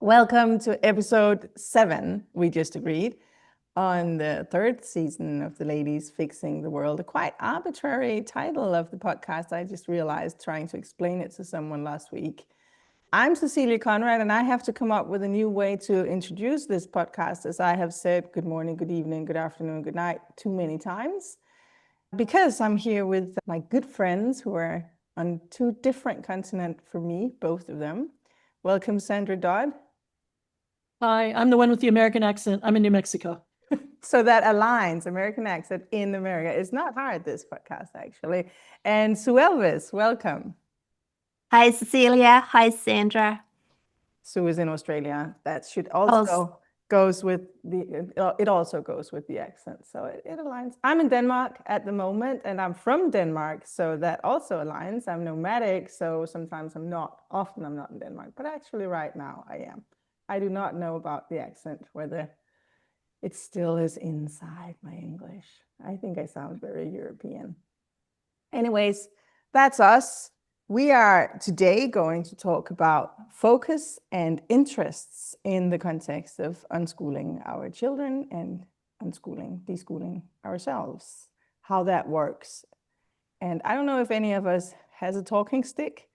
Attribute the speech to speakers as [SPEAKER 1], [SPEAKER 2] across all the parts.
[SPEAKER 1] Welcome to episode 7, we just agreed, on the 3rd season of The Ladies Fixing the World. A quite arbitrary title of the podcast, I just realized trying to explain it to someone last week. I'm Cecilie Conrad, and I have to come up with a new way to introduce this podcast, as I have said good morning, good evening, good afternoon, good night too many times, because I'm here with my good friends who are on 2 different continents for me, both of them. Welcome, Sandra Dodd.
[SPEAKER 2] Hi, I'm the one with the American accent. I'm in New Mexico.
[SPEAKER 1] So that aligns, American accent in America. It's not hard, this podcast, actually. And Sue Elvis, welcome.
[SPEAKER 3] Hi, Cecilia. Hi, Sandra.
[SPEAKER 1] Sue is in Australia. That should also goes with it also goes with the accent. So it aligns. I'm in Denmark at the moment, and I'm from Denmark. So that also aligns. I'm nomadic. So sometimes often I'm not in Denmark, but actually right now I am. I do not know about the accent, whether it still is inside my English. I think I sound very European. Anyways, that's us. We are today going to talk about focus and interests in the context of unschooling our children and deschooling ourselves, how that works. And I don't know if any of us has a talking stick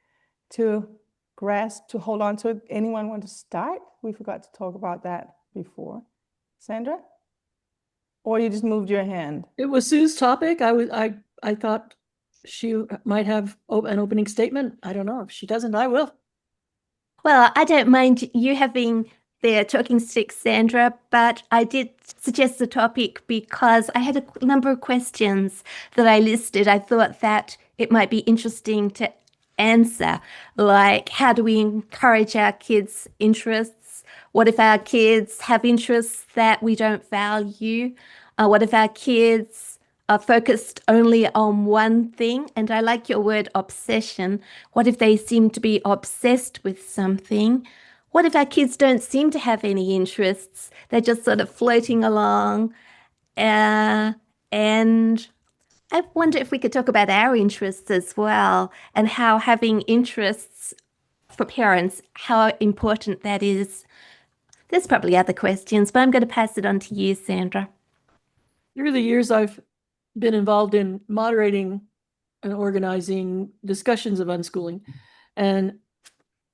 [SPEAKER 1] to grasp, to hold on to. Anyone want to start? We forgot to talk about that before. Sandra? Or you just moved your hand?
[SPEAKER 2] It was Sue's topic. I thought she might have an opening statement. I don't know. If she doesn't, I will.
[SPEAKER 3] Well, I don't mind you having the talking stick, Sandra, but I did suggest the topic because I had a number of questions that I listed. I thought that it might be interesting to answer, like how do we encourage our kids' interests? What if our kids have interests that we don't value? What if our kids are focused only on one thing? And I like your word obsession. What if they seem to be obsessed with something? What if our kids don't seem to have any interests? They're just sort of floating along. And I wonder if we could talk about our interests as well, and how having interests for parents, how important that is. There's probably other questions, but I'm going to pass it on to you, Sandra.
[SPEAKER 2] Through the years, I've been involved in moderating and organizing discussions of unschooling. And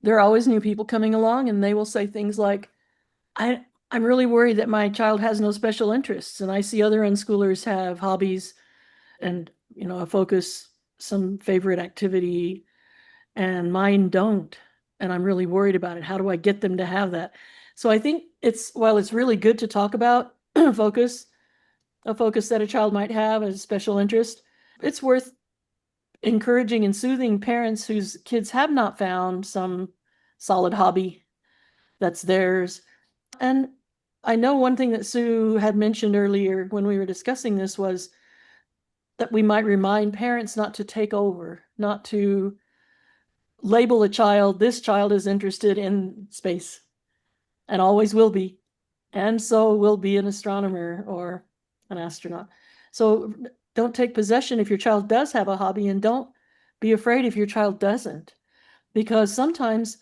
[SPEAKER 2] there are always new people coming along, and they will say things like, I'm really worried that my child has no special interests, and I see other unschoolers have hobbies and, a focus, some favorite activity, and mine don't. And I'm really worried about it. How do I get them to have that? So I think while it's really good to talk about a focus that a child might have as a special interest, it's worth encouraging and soothing parents whose kids have not found some solid hobby that's theirs. And I know one thing that Sue had mentioned earlier when we were discussing this was that we might remind parents not to take over, not to label a child, this child is interested in space and always will be, and so will be an astronomer or an astronaut. So don't take possession if your child does have a hobby, and don't be afraid if your child doesn't, because sometimes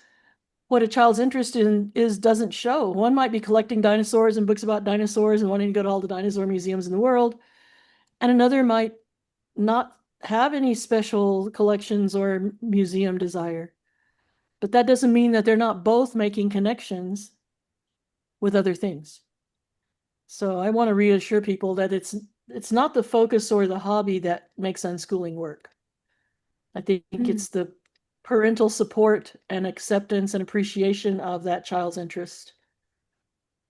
[SPEAKER 2] what a child's interest in doesn't show. One might be collecting dinosaurs and books about dinosaurs and wanting to go to all the dinosaur museums in the world, and another might not have any special collections or museum desire. But that doesn't mean that they're not both making connections with other things. So I want to reassure people that it's not the focus or the hobby that makes unschooling work. I think it's the parental support and acceptance and appreciation of that child's interest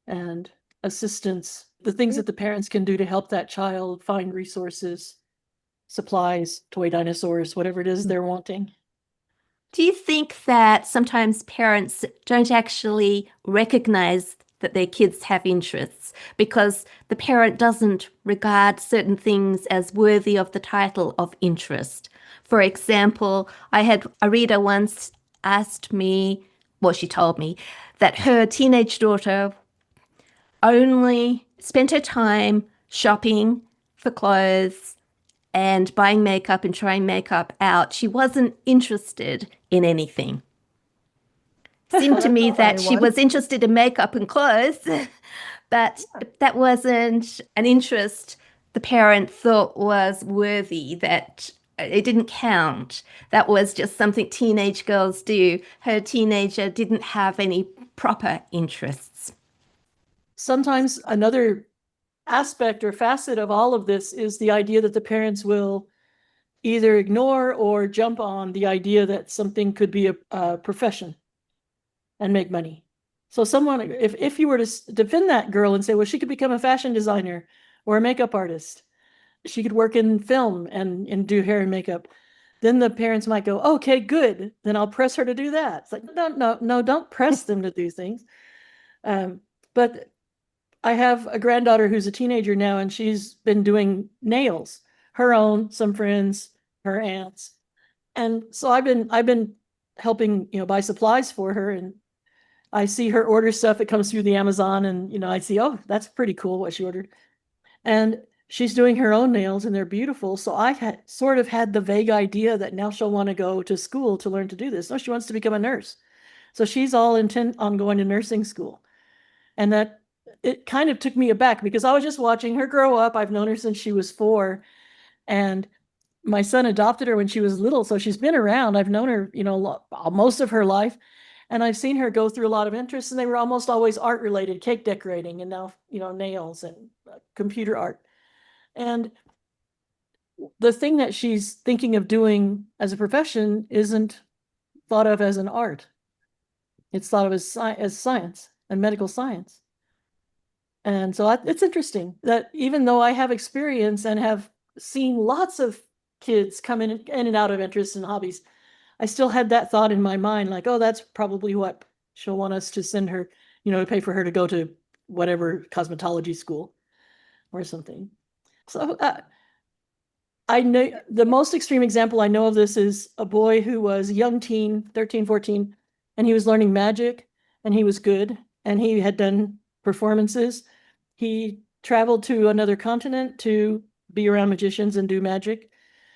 [SPEAKER 2] and assistance, the things that the parents can do to help that child find resources, supplies, toy dinosaurs, whatever it is they're wanting.
[SPEAKER 3] Do you think that sometimes parents don't actually recognize that their kids have interests because the parent doesn't regard certain things as worthy of the title of interest? For example, I had a reader once asked me, well, she told me that her teenage daughter only spent her time shopping for clothes and buying makeup and trying makeup out. She wasn't interested in anything. seemed to me
[SPEAKER 1] That's
[SPEAKER 3] that
[SPEAKER 1] only
[SPEAKER 3] she
[SPEAKER 1] one.
[SPEAKER 3] was interested in makeup and clothes, but that wasn't an interest the parent thought was worthy, that it didn't count. That was just something teenage girls do. Her teenager didn't have any proper interests.
[SPEAKER 2] Sometimes another aspect or facet of all of this is the idea that the parents will either ignore or jump on the idea that something could be a profession and make money. So someone, if you were to defend that girl and say, well, she could become a fashion designer or a makeup artist, she could work in film and do hair and makeup, then the parents might go, okay, good, then I'll press her to do that. It's like, no, don't press them to do things. But I have a granddaughter who's a teenager now, and she's been doing nails, her own, some friends, her aunts. And so I've been helping, buy supplies for her, and I see her order stuff. It comes through the Amazon, and I see, oh, that's pretty cool what she ordered. And she's doing her own nails, and they're beautiful. So I had sort of had the vague idea that now she'll want to go to school to learn to do this. No, she wants to become a nurse. So she's all intent on going to nursing school. And that it kind of took me aback because I was just watching her grow up. I've known her since she was 4, and my son adopted her when she was little. So she's been around. I've known her, most of her life. And I've seen her go through a lot of interests, and they were almost always art related, cake decorating, and now, nails and computer art. And the thing that she's thinking of doing as a profession isn't thought of as an art. It's thought of as science and medical science. And so it's interesting that even though I have experience and have seen lots of kids come in and out of interests and hobbies, I still had that thought in my mind, like, oh, that's probably what she'll want us to send her, to pay for her to go to whatever cosmetology school or something. So I know the most extreme example I know of this is a boy who was a young teen, 13, 14, and he was learning magic, and he was good, and he had done performances. He traveled to another continent to be around magicians and do magic.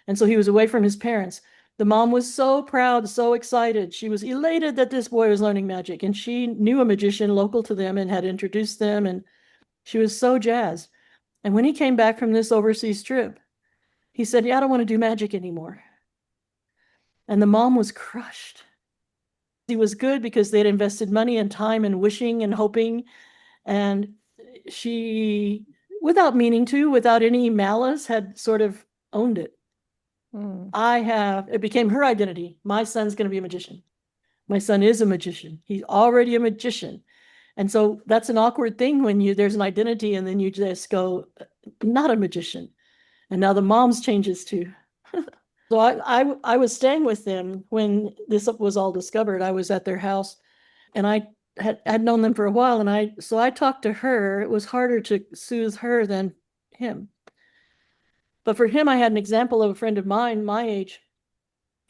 [SPEAKER 2] And so he was away from his parents. The mom was so proud, so excited. She was elated that this boy was learning magic, and she knew a magician local to them and had introduced them, and she was so jazzed. And when he came back from this overseas trip, he said, yeah, I don't want to do magic anymore. And the mom was crushed. He was good because they'd invested money and time and wishing and hoping. And she, without meaning to, without any malice, had sort of owned it. It became her identity. My son's going to be a magician. My son is a magician. He's already a magician. And so that's an awkward thing when there's an identity and then you just go, not a magician. And now the mom's changes too. So I was staying with them when this was all discovered. I was at their house, and I had known them for a while, and I talked to her. It was harder to soothe her than him. But for him, I had an example of a friend of mine, my age,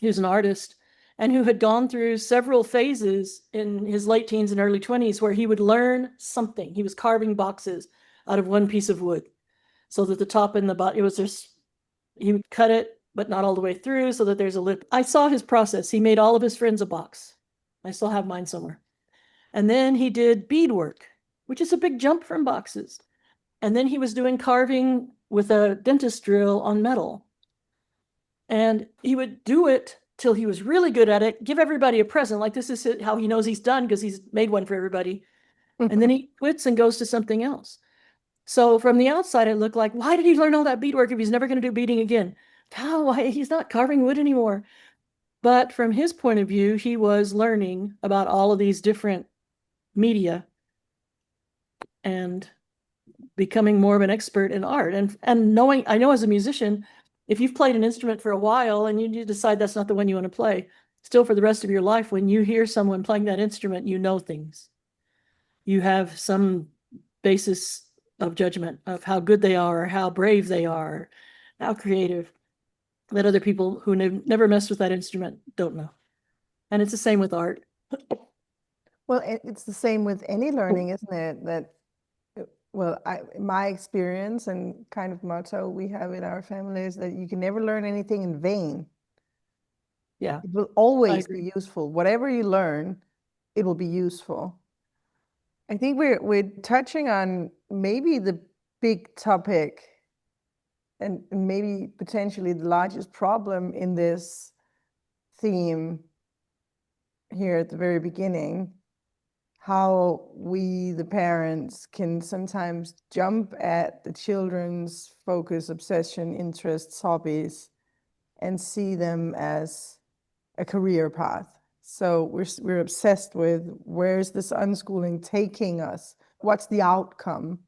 [SPEAKER 2] who's an artist, and who had gone through several phases in his late teens and early 20s where he would learn something. He was carving boxes out of one piece of wood, so that the top and the bottom, it was just, he would cut it, but not all the way through, so that there's a lip. I saw his process. He made all of his friends a box. I still have mine somewhere. And then he did beadwork, which is a big jump from boxes. And then he was doing carving with a dentist drill on metal. And he would do it till he was really good at it, give everybody a present. Like, this is how he knows he's done, because he's made one for everybody. And then he quits and goes to something else. So from the outside, it looked like, why did he learn all that beadwork if he's never going to do beading again? He's not carving wood anymore. But from his point of view, he was learning about all of these different media and becoming more of an expert in art. And knowing, I know as a musician, if you've played an instrument for a while and you decide that's not the one you want to play, still for the rest of your life, when you hear someone playing that instrument, you know things. You have some basis of judgment of how good they are, or how brave they are, how creative, that other people who never messed with that instrument don't know. And it's the same with art.
[SPEAKER 1] Well, it's the same with any learning, isn't it? That, well, my experience and kind of motto we have in our family is that you can never learn anything in vain.
[SPEAKER 2] Yeah.
[SPEAKER 1] It will always be useful. Whatever you learn, it will be useful. I think we're touching on maybe the big topic and maybe potentially the largest problem in this theme here at the very beginning, how we, the parents, can sometimes jump at the children's focus, obsession, interests, hobbies, and see them as a career path. So we're obsessed with, where's this unschooling taking us? What's the outcome?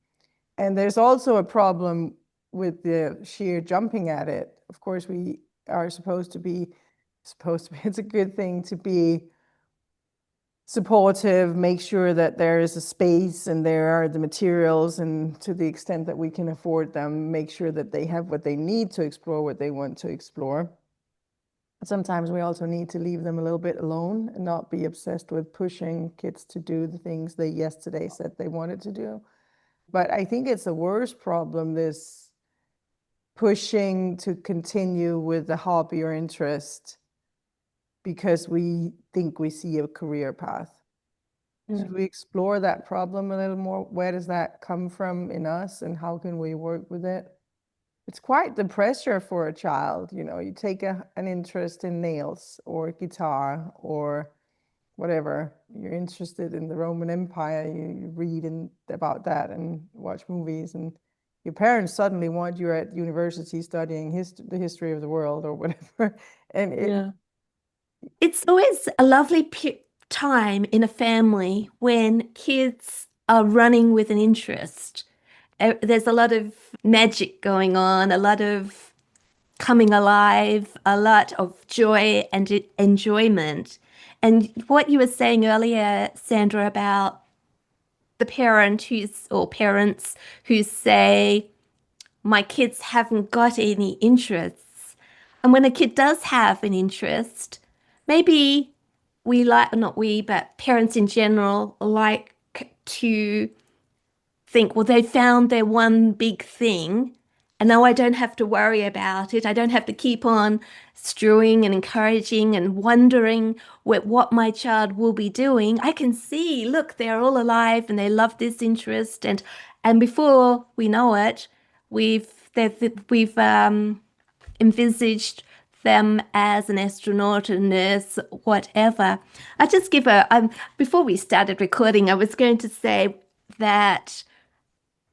[SPEAKER 1] And there's also a problem with the sheer jumping at it. Of course, we are supposed to be, it's a good thing to be supportive, make sure that there is a space and there are the materials, and to the extent that we can afford them, make sure that they have what they need to explore what they want to explore. Sometimes we also need to leave them a little bit alone and not be obsessed with pushing kids to do the things they yesterday said they wanted to do. But I think it's a worse problem, this pushing to continue with the hobby or interest because we think we see a career path. Should we explore that problem a little more? Where does that come from in us, and how can we work with it? It's quite the pressure for a child. You know, you take an interest in nails or guitar or whatever. You're interested in the Roman Empire, you read about that and watch movies, and your parents suddenly want you at university studying the history of the world or whatever. And
[SPEAKER 3] it's always a lovely time in a family when kids are running with an interest. There's a lot of magic going on, a lot of coming alive, a lot of joy and enjoyment. And what you were saying earlier, Sandra, about the parents who say, my kids haven't got any interests. And when a kid does have an interest, maybe not we, but parents in general like to think, well, they found their one big thing, and now I don't have to worry about it. I don't have to keep on strewing and encouraging and wondering what my child will be doing. I can see, look, they're all alive and they love this interest, and before we know it, we've envisaged them as an astronaut, a nurse, whatever. I just give before we started recording, I was going to say that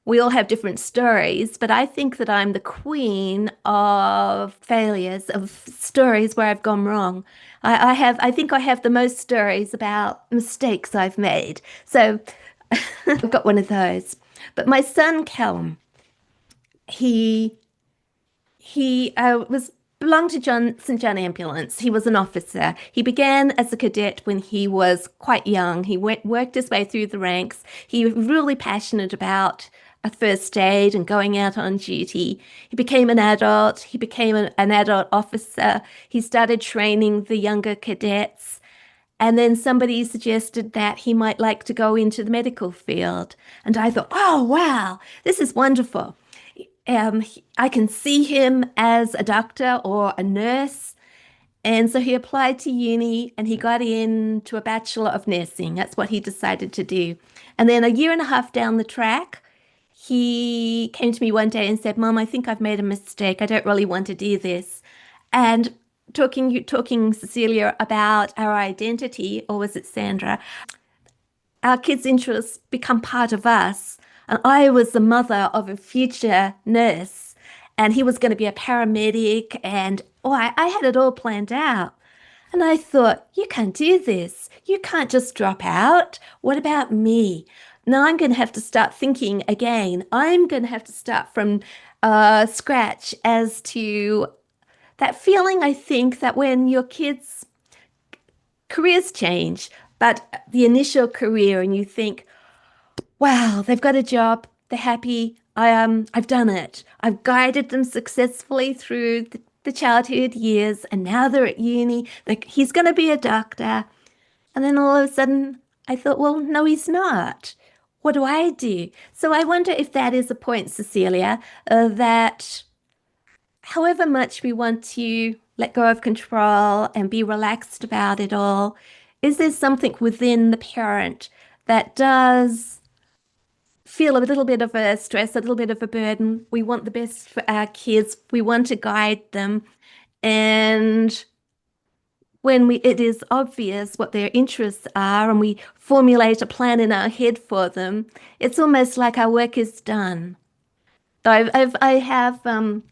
[SPEAKER 3] we all have different stories, but I think that I'm the queen of failures, of stories where I've gone wrong. I think I have the most stories about mistakes I've made. So I've got one of those. But my son, Callum, he belonged to St. John Ambulance. He was an officer. He began as a cadet when he was quite young. He worked his way through the ranks. He was really passionate about a first aid and going out on duty. He became an adult. He became an adult officer. He started training the younger cadets. And then somebody suggested that he might like to go into the medical field. And I thought, oh, wow, this is wonderful. I can see him as a doctor or a nurse. And so he applied to uni and he got into a Bachelor of Nursing. That's what he decided to do. And then a year and a half down the track, he came to me one day and said, Mom, I think I've made a mistake. I don't really want to do this. And talking Cecilia about our identity, or was it Sandra? Our kids' interests become part of us. And I was the mother of a future nurse, and he was going to be a paramedic, and I had it all planned out. And I thought, you can't do this. You can't just drop out. What about me? Now I'm going to have to start thinking again. I'm going to have to start from scratch as to that feeling, I think, that when your kids' careers change, but the initial career, and you think, wow, they've got a job, they're happy, I've done it. I've guided them successfully through the childhood years, and now they're at uni, he's going to be a doctor. And then all of a sudden, I thought, well, no, he's not. What do I do? So I wonder if that is a point, Cecilia, that however much we want to let go of control and be relaxed about it all, is there something within the parent that does feel a little bit of a stress, a little bit of a burden? We want the best for our kids. We want to guide them. And when it is obvious what their interests are and we formulate a plan in our head for them, it's almost like our work is done. Though I have come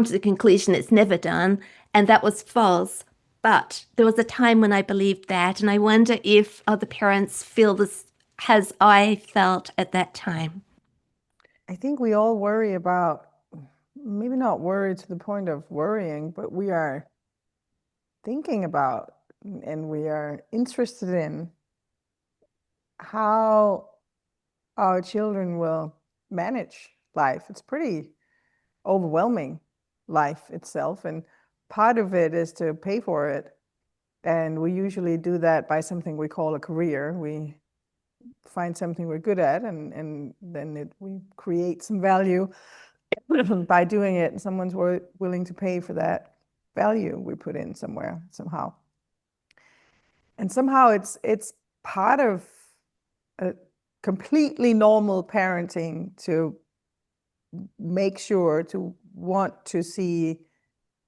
[SPEAKER 3] to the conclusion it's never done, and that was false. But there was a time when I believed that, and I wonder if other parents feel this as I felt at that time.
[SPEAKER 1] I think we all worry about, maybe not worry to the point of worrying, but we are thinking about and we are interested in how our children will manage life. It's pretty overwhelming, life itself, and part of it is to pay for it. And we usually do that by something we call a career. We find something we're good at, and then we create some value by doing it, and someone's willing to pay for that value we put in somewhere, somehow. And somehow it's part of a completely normal parenting to make sure to want to see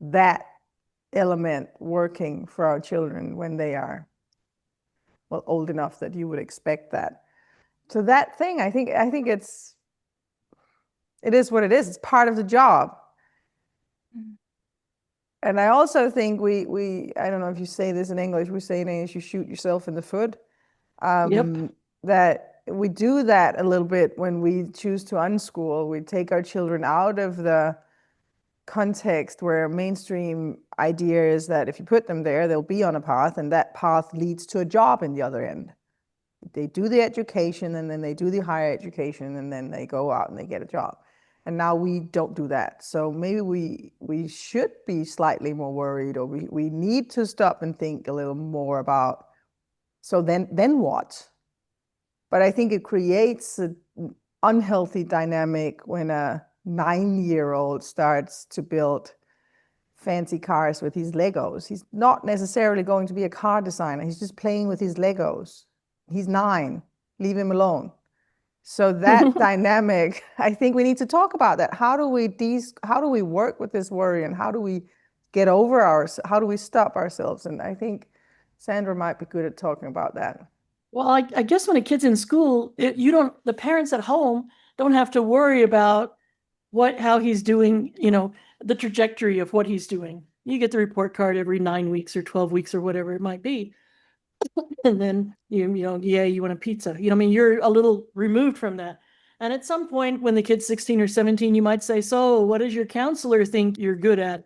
[SPEAKER 1] that element working for our children when they are, well, old enough that you would expect that. So that thing, I think it is what it is. It's part of the job. And I also think we I don't know if you say this in English, we say in English, you shoot yourself in the foot.
[SPEAKER 2] Yep.
[SPEAKER 1] That we do that a little bit when we choose to unschool. We take our children out of the context where mainstream idea is that if you put them there, they'll be on a path, and that path leads to a job in the other end. They do the education, and then they do the higher education, and then they go out and they get a job. And now we don't do that. So maybe we should be slightly more worried, or we need to stop and think a little more about, so then what? But I think it creates an unhealthy dynamic when a 9-year-old starts to build fancy cars with his Legos. He's not necessarily going to be a car designer. He's just playing with his Legos. He's 9. Leave him alone. So that dynamic, I think we need to talk about that. How do we work with this worry, and how do we get over how do we stop ourselves? And I think Sandra might be good at talking about that.
[SPEAKER 2] Well, I guess when a kid's in school, the parents at home don't have to worry about how he's doing, the trajectory of what he's doing. You get the report card every 9 weeks or 12 weeks or whatever it might be. And then, you want a pizza. You're a little removed from that. And at some point when the kid's 16 or 17, you might say, so what does your counselor think you're good at?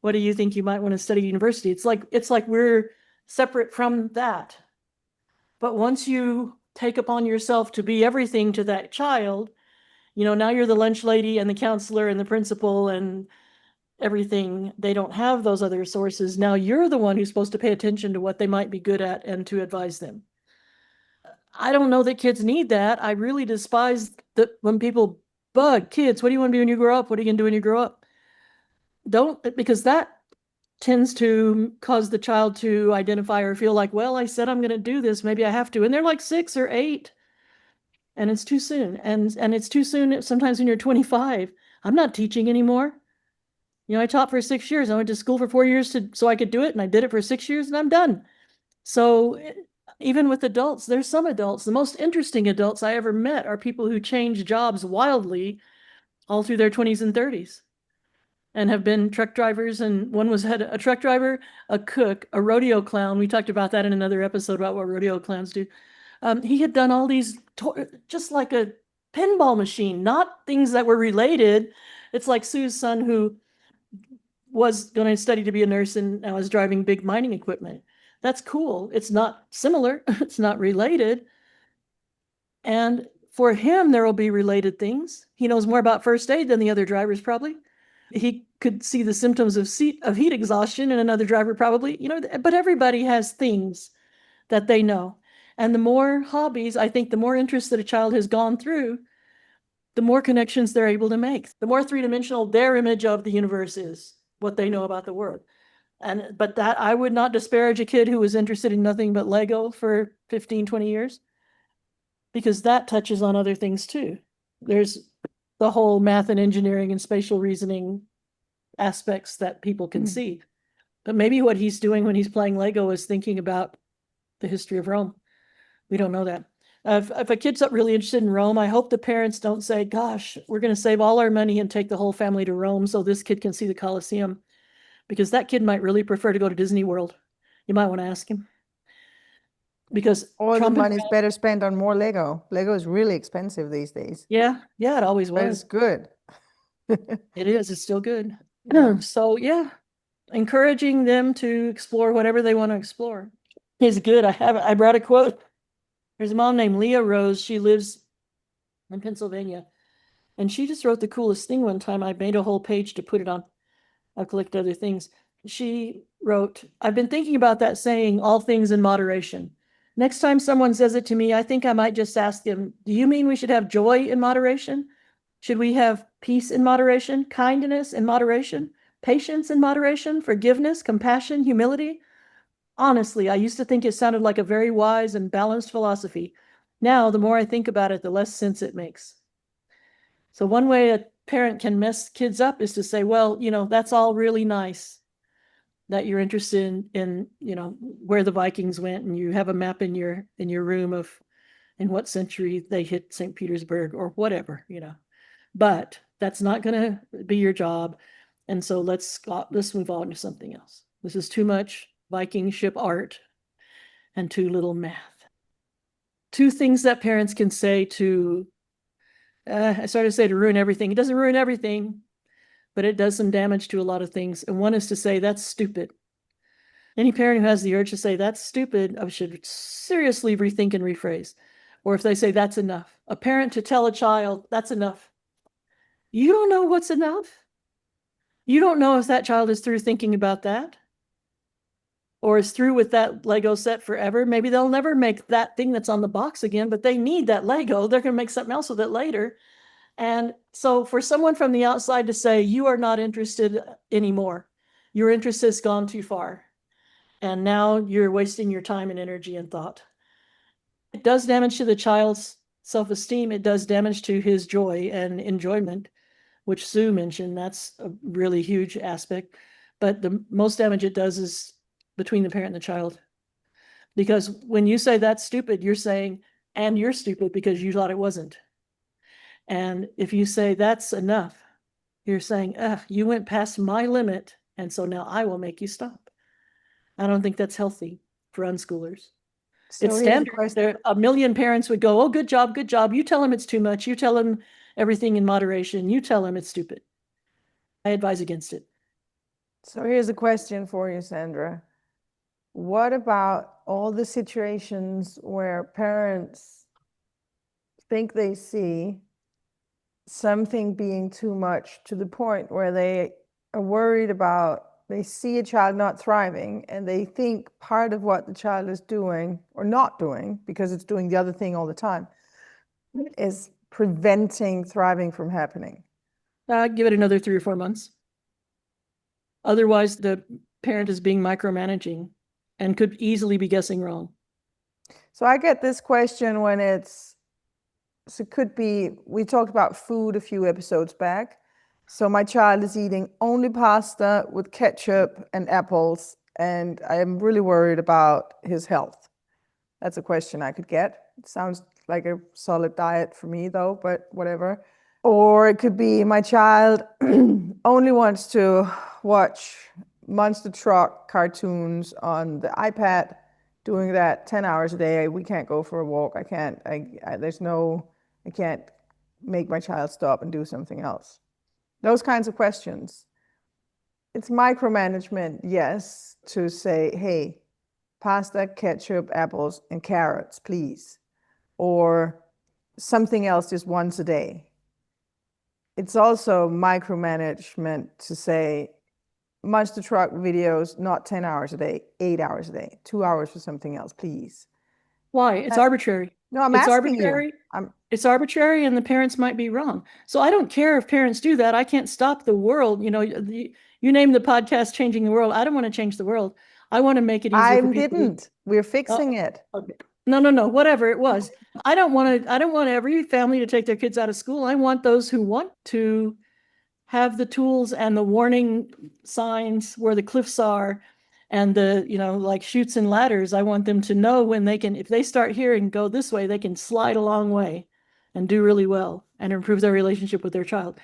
[SPEAKER 2] What do you think you might want to study at university? It's like we're separate from that. But once you take upon yourself to be everything to that child, now you're the lunch lady and the counselor and the principal and everything. They don't have those other sources. Now you're the one who's supposed to pay attention to what they might be good at and to advise them. I don't know that kids need that. I really despise that when people bug kids, what do you want to be when you grow up? What are you going to do when you grow up? Because that tends to cause the child to identify or feel like, well, I said I'm going to do this, maybe I have to. And they're like 6 or 8. And it's too soon. And it's too soon sometimes when you're 25. I'm not teaching anymore. I taught for 6 years. I went to school for 4 years so I could do it, and I did it for 6 years, and I'm done. So even with adults, there's some adults, the most interesting adults I ever met are people who change jobs wildly all through their 20s and 30s and have been truck drivers. And one had a truck driver, a cook, a rodeo clown. We talked about that in another episode about what rodeo clowns do. He had done all these, just like a pinball machine, not things that were related. It's like Sue's son, who was going to study to be a nurse and now is driving big mining equipment. That's cool. It's not similar. It's not related. And for him, there will be related things. He knows more about first aid than the other drivers probably. He could see the symptoms of heat exhaustion in another driver probably, but everybody has things that they know. And the more hobbies, I think the more interest that a child has gone through, the more connections they're able to make. The more three-dimensional their image of the universe is, what they know about the world. But that I would not disparage a kid who was interested in nothing but Lego for 15, 20 years, because that touches on other things too. There's the whole math and engineering and spatial reasoning aspects that people can see. But maybe what he's doing when he's playing Lego is thinking about the history of Rome. We don't know that. If a kid's not really interested in Rome, I hope the parents don't say, gosh, we're going to save all our money and take the whole family to Rome so this kid can see the Colosseum. Because that kid might really prefer to go to Disney World. You might want to ask him. Because
[SPEAKER 1] Or the money's better spent on more Lego. Lego is really expensive these days.
[SPEAKER 2] Yeah, it always
[SPEAKER 1] But
[SPEAKER 2] was.
[SPEAKER 1] it's good.
[SPEAKER 2] It is, it's still good.
[SPEAKER 1] Yeah.
[SPEAKER 2] So yeah, encouraging them to explore whatever they want to explore is good. I brought a quote. There's a mom named Leah Rose. She lives in Pennsylvania. And she just wrote the coolest thing one time. I made a whole page to put it on. I'll collect other things. She wrote, I've been thinking about that saying, all things in moderation. Next time someone says it to me, I think I might just ask them, do you mean we should have joy in moderation? Should we have peace in moderation, kindness in moderation, patience in moderation, forgiveness, compassion, humility? Honestly, I used to think it sounded like a very wise and balanced philosophy. Now, the more I think about it, the less sense it makes. So one way a parent can mess kids up is to say, well, that's all really nice that you're interested in where the Vikings went, and you have a map in your room of in what century they hit St. Petersburg or whatever, but that's not going to be your job. And so let's move on to something else. This is too much Viking ship art and too little math. Two things that parents can say to I started to say to ruin everything. It doesn't ruin everything, but it does some damage to a lot of things. And one is to say, that's stupid. Any parent who has the urge to say, that's stupid, I should seriously rethink and rephrase. Or if they say, that's enough. A parent to tell a child, that's enough. You don't know what's enough. You don't know if that child is through thinking about that, or is through with that Lego set forever. Maybe they'll never make that thing that's on the box again, but they need that Lego. They're going to make something else with it later. And so for someone from the outside to say, you are not interested anymore, your interest has gone too far, and now you're wasting your time and energy and thought. It does damage to the child's self-esteem. It does damage to his joy and enjoyment, which Sue mentioned. That's a really huge aspect. But the most damage it does is between the parent and the child. Because when you say that's stupid, you're saying, and you're stupid because you thought it wasn't. And if you say that's enough, you're saying, you went past my limit, and so now I will make you stop. I don't think that's healthy for unschoolers.
[SPEAKER 1] So
[SPEAKER 2] it's standard. A million parents would go, oh, good job, good job. You tell them it's too much. You tell them everything in moderation. You tell them it's stupid. I advise against it.
[SPEAKER 1] So here's a question for you, Sandra. What about all the situations where parents think they see something being too much to the point where they are worried about, they see a child not thriving and they think part of what the child is doing or not doing, because it's doing the other thing all the time, is preventing thriving from happening?
[SPEAKER 2] Give it another 3 or 4 months. Otherwise, the parent is being micromanaging and could easily be guessing wrong.
[SPEAKER 1] So I get this question when it could be, we talked about food a few episodes back. So my child is eating only pasta with ketchup and apples, and I am really worried about his health. That's a question I could get. It sounds like a solid diet for me though, but whatever. Or it could be my child only wants to watch Monster Truck cartoons on the iPad, doing that 10 hours a day. We can't go for a walk. I can't make my child stop and do something else. Those kinds of questions. It's micromanagement, yes, to say, hey, pasta, ketchup, apples, and carrots, please. Or something else just once a day. It's also micromanagement to say, Monster Truck videos, not 10 hours a day, 8 hours a day, 2 hours for something else, please.
[SPEAKER 2] Why? It's arbitrary.
[SPEAKER 1] No, I'm
[SPEAKER 2] it's
[SPEAKER 1] asking
[SPEAKER 2] arbitrary.
[SPEAKER 1] you.
[SPEAKER 2] It's arbitrary, and the parents might be wrong. So I don't care if parents do that. I can't stop the world. You named the podcast Changing the World. I don't want to change the world. I want to make it easier
[SPEAKER 1] I
[SPEAKER 2] for people.
[SPEAKER 1] didn't. We're fixing it.
[SPEAKER 2] Okay. No, whatever it was. I don't want every family to take their kids out of school. I want those who want to have the tools and the warning signs where the cliffs are and the, like chutes and ladders. I want them to know when they can, if they start here and go this way, they can slide a long way and do really well and improve their relationship with their child.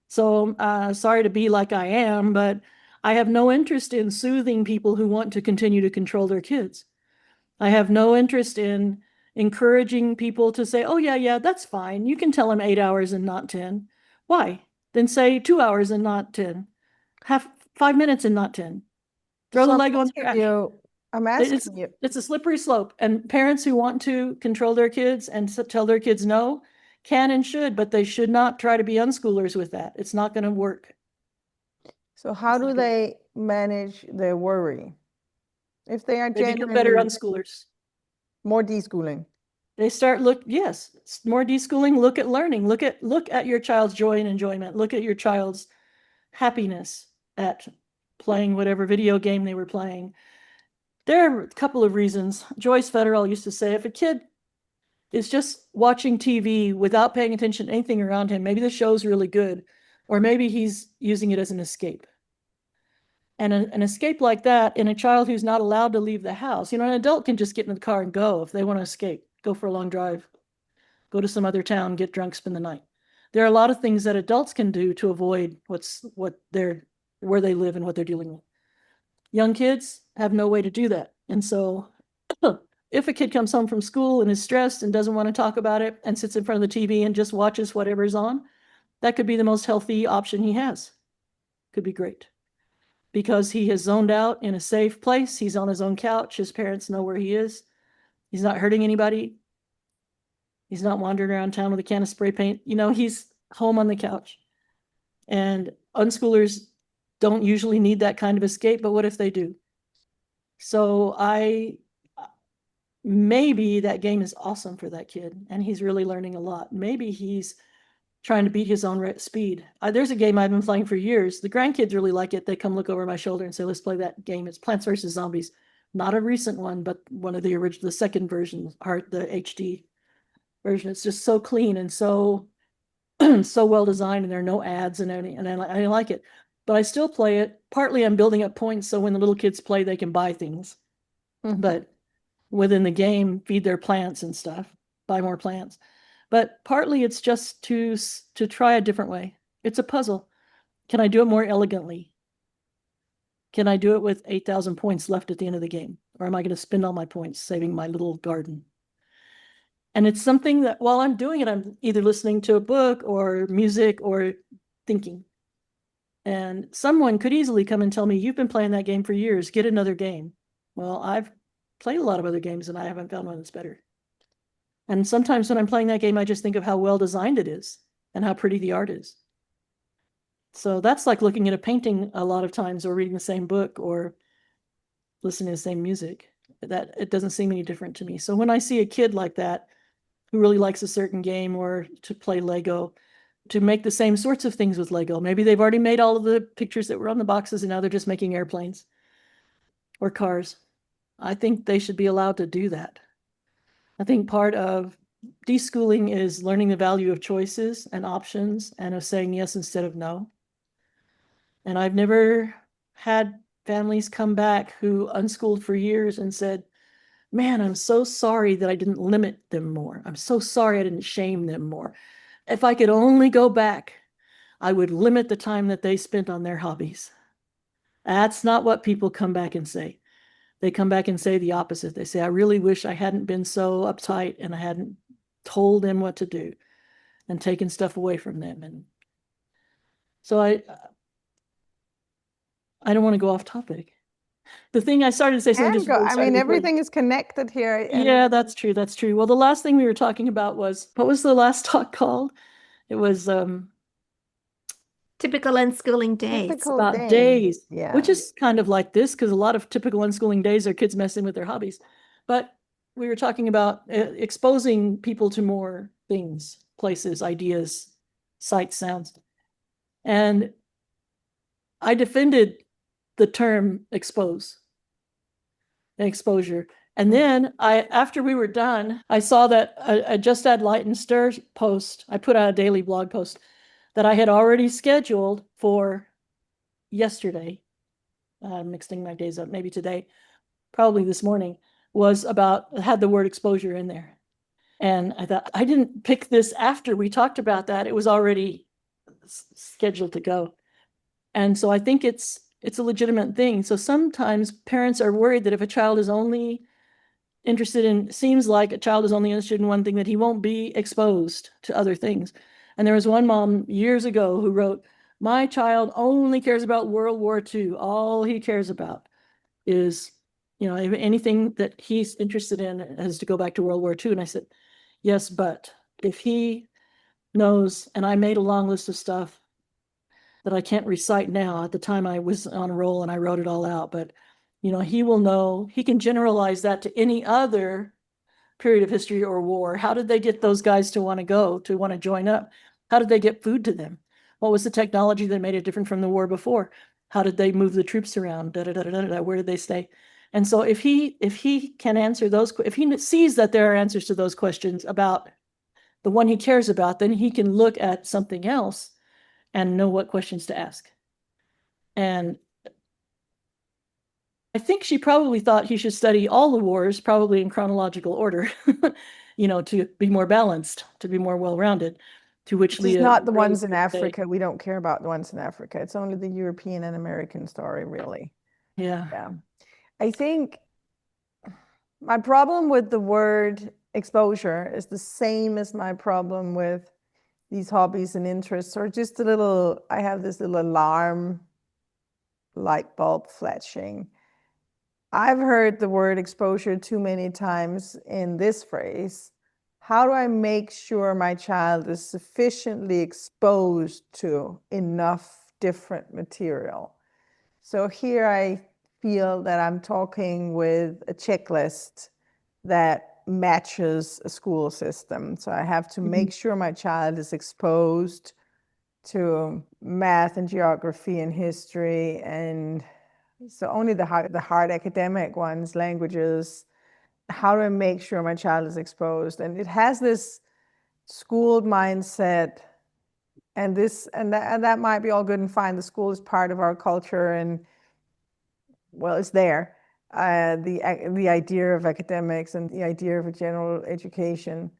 [SPEAKER 2] So sorry to be like I am, but I have no interest in soothing people who want to continue to control their kids. I have no interest in encouraging people to say, oh, yeah, that's fine. You can tell them 8 hours and not 10. Why? Then say 2 hours and not 10. Have 5 minutes and not 10. Throw the Lego on the trash.
[SPEAKER 1] I'm asking you.
[SPEAKER 2] It's a slippery slope. And parents who want to control their kids and tell their kids no can and should, but they should not try to be unschoolers with that. It's not going to work.
[SPEAKER 1] So how do they manage their worry? If they are
[SPEAKER 2] They become better unschoolers.
[SPEAKER 1] More deschooling.
[SPEAKER 2] They start yes, more deschooling. Look at learning. Look at your child's joy and enjoyment. Look at your child's happiness at playing whatever video game they were playing. There are a couple of reasons. Joyce Federal used to say, if a kid is just watching TV without paying attention to anything around him, maybe the show's really good, or maybe he's using it as an escape. And an escape like that in a child who's not allowed to leave the house, an adult can just get in the car and go if they want to escape, go for a long drive, go to some other town, get drunk, spend the night. There are a lot of things that adults can do to avoid where they live and what they're dealing with. Young kids have no way to do that. And so if a kid comes home from school and is stressed and doesn't want to talk about it and sits in front of the TV and just watches whatever's on, that could be the most healthy option he has. Could be great. Because he has zoned out in a safe place. He's on his own couch. His parents know where he is. He's not hurting anybody. He's not wandering around town with a can of spray paint. He's home on the couch. And unschoolers don't usually need that kind of escape, but what if they do? So maybe that game is awesome for that kid and he's really learning a lot. Maybe he's trying to beat his own speed. There's a game I've been playing for years. The grandkids really like it. They come look over my shoulder and say, let's play that game. It's Plants vs. Zombies. Not a recent one, but one of the original, the second version, the HD version. It's just so clean and so well designed, and there are no ads and everything, and I like it. But I still play it. Partly I'm building up points so when the little kids play, they can buy things. Mm-hmm. But within the game, feed their plants and stuff, buy more plants. But partly it's just to try a different way. It's a puzzle. Can I do it more elegantly? Can I do it with 8,000 points left at the end of the game? Or am I going to spend all my points saving my little garden? And it's something that while I'm doing it, I'm either listening to a book or music or thinking. And someone could easily come and tell me, you've been playing that game for years, get another game. Well, I've played a lot of other games and I haven't found one that's better. And sometimes when I'm playing that game, I just think of how well designed it is and how pretty the art is. So that's like looking at a painting a lot of times, or reading the same book, or listening to the same music. That it doesn't seem any different to me. So when I see a kid like that who really likes a certain game, or to play Lego, to make the same sorts of things with Lego, maybe they've already made all of the pictures that were on the boxes and now they're just making airplanes or cars. I think they should be allowed to do that. I think part of deschooling is learning the value of choices and options and of saying yes instead of no. And I've never had families come back who unschooled for years and said, man, I'm so sorry that I didn't limit them more. I'm so sorry I didn't shame them more. If I could only go back, I would limit the time that they spent on their hobbies. That's not what people come back and say. They come back and say the opposite. They say, I really wish I hadn't been so uptight and I hadn't told them what to do and taken stuff away from them. And so I don't want to go off topic. The thing I started to say something.
[SPEAKER 1] Everything is connected here.
[SPEAKER 2] Yeah, that's true. That's true. Well, the last thing we were talking about was, what was the last talk called? It was
[SPEAKER 3] typical unschooling days.
[SPEAKER 2] About days,
[SPEAKER 1] yeah.
[SPEAKER 2] Which is kind of like this, because a lot of typical unschooling days are kids messing with their hobbies. But we were talking about exposing people to more things, places, ideas, sights, sounds. And I defended the term exposure. And then after we were done, I saw that a Just Add Light and Stir post, I put out a daily blog post that I had already scheduled for yesterday. I'm mixing my days up, maybe today, probably this morning, had the word exposure in there. And I thought, I didn't pick this after we talked about that. It was already scheduled to go. And so I think it's a legitimate thing. So sometimes parents are worried that if a child is only seems like a child is only interested in one thing, that he won't be exposed to other things. And there was one mom years ago who wrote, my child only cares about World War II. All he cares about is, anything that he's interested in has to go back to World War II. And I said, yes, but if he knows, and I made a long list of stuff that I can't recite now. At the time I was on a roll and I wrote it all out, but he will know, he can generalize that to any other period of history or war. How did they get those guys to want to join up? How did they get food to them? What was the technology that made it different from the war before? How did they move the troops around? Where did they stay? And so if he can answer those, if he sees that there are answers to those questions about the one he cares about, then he can look at something else and know what questions to ask. And I think she probably thought he should study all the wars, probably in chronological order, to be more balanced, to be more well-rounded, to which
[SPEAKER 1] It's not the ones in Africa. We don't care about the ones in Africa. It's only the European and American story, really.
[SPEAKER 2] Yeah.
[SPEAKER 1] I think my problem with the word exposure is the same as my problem with these hobbies and interests, or just I have this little alarm light bulb flashing. I've heard the word exposure too many times in this phrase. How do I make sure my child is sufficiently exposed to enough different material? So here I feel that I'm talking with a checklist that matches a school system. So I have to make sure my child is exposed to math and geography and history, and so only the hard academic ones, languages. How do I make sure my child is exposed? And it has this schooled mindset, and that might be all good and fine. The school is part of our culture, and well, it's there. The idea of academics and the idea of a general education,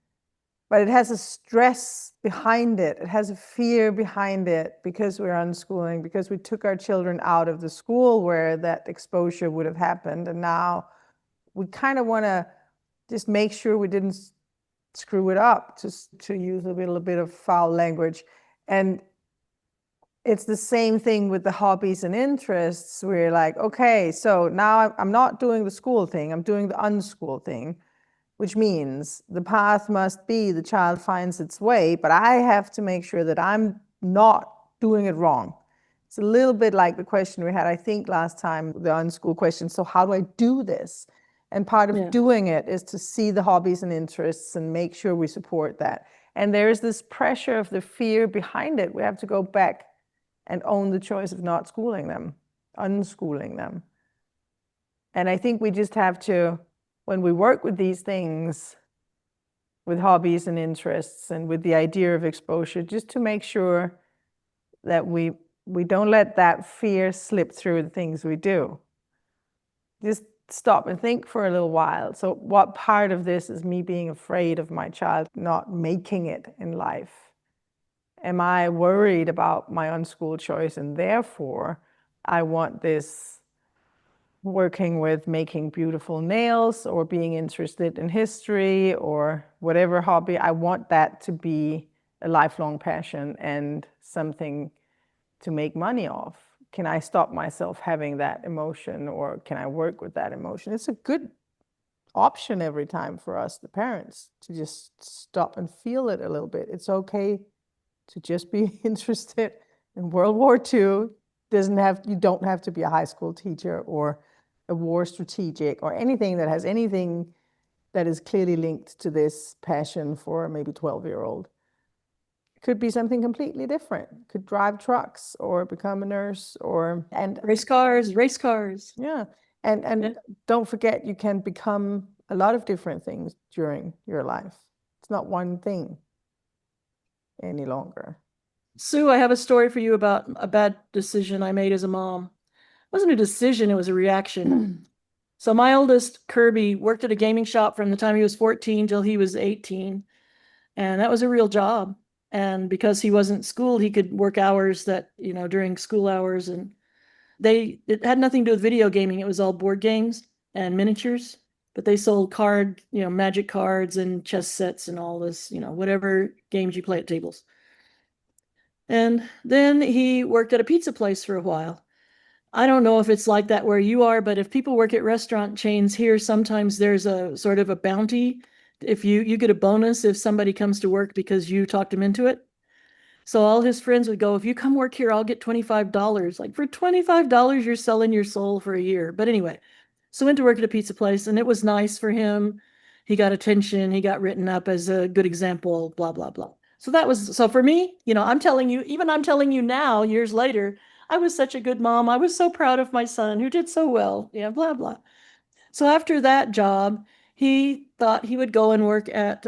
[SPEAKER 1] but it has a stress behind it. It has a fear behind it because we're unschooling, because we took our children out of the school where that exposure would have happened. And now we kind of want to just make sure we didn't screw it up, just to use a little bit of foul language. And it's the same thing with the hobbies and interests. We're like, okay, so now I'm not doing the school thing, I'm doing the unschool thing, which means the path must be the child finds its way, but I have to make sure that I'm not doing it wrong. It's a little bit like the question we had, I think, last time, the unschool question. So how do I do this? And part of doing it is to see the hobbies and interests and make sure we support that. And there's this pressure of the fear behind it. We have to go back and own the choice of not schooling them, unschooling them. And I think we just have to, when we work with these things, with hobbies and interests and with the idea of exposure, just to make sure that we don't let that fear slip through the things we do. Just stop and think for a little while. So what part of this is me being afraid of my child not making it in life? Am I worried about my unschool choice, and therefore I want this working with making beautiful nails or being interested in history or whatever hobby? I want that to be a lifelong passion and something to make money off. Can I stop myself having that emotion, or can I work with that emotion? It's a good option every time for us, the parents, to just stop and feel it a little bit. It's okay to just be interested in World War II. You don't have to be a high school teacher or a war strategic or anything that has anything that is clearly linked to this passion for maybe 12-year-old. could be something completely different. Could drive trucks or become a nurse and
[SPEAKER 2] Race cars.
[SPEAKER 1] yeah. And
[SPEAKER 2] Yeah.
[SPEAKER 1] don't forget, you can become a lot of different things during your life. It's not one thing any longer.
[SPEAKER 2] Sue, I have a story for you about a bad decision I made as a mom. It wasn't a decision, it was a reaction. So my oldest, Kirby, worked at a gaming shop from the time he was 14 till he was 18. And that was a real job. And because he wasn't schooled, he could work hours that, during school hours. And it had nothing to do with video gaming. It was all board games and miniatures. But they sold magic cards and chess sets and all this, whatever games you play at tables. And then he worked at a pizza place for a while. I don't know if it's like that where you are, but if people work at restaurant chains here, sometimes there's a sort of a bounty. If you get a bonus if somebody comes to work because you talked them into it. So all his friends would go, if you come work here, I'll get $25. Like, for $25, you're selling your soul for a year. But anyway, so went to work at a pizza place, and it was nice for him. He got attention. He got written up as a good example, blah, blah, blah. So for me, I'm telling you now, years later, I was such a good mom. I was so proud of my son who did so well. Yeah, blah, blah. So after that job, he thought he would go and work at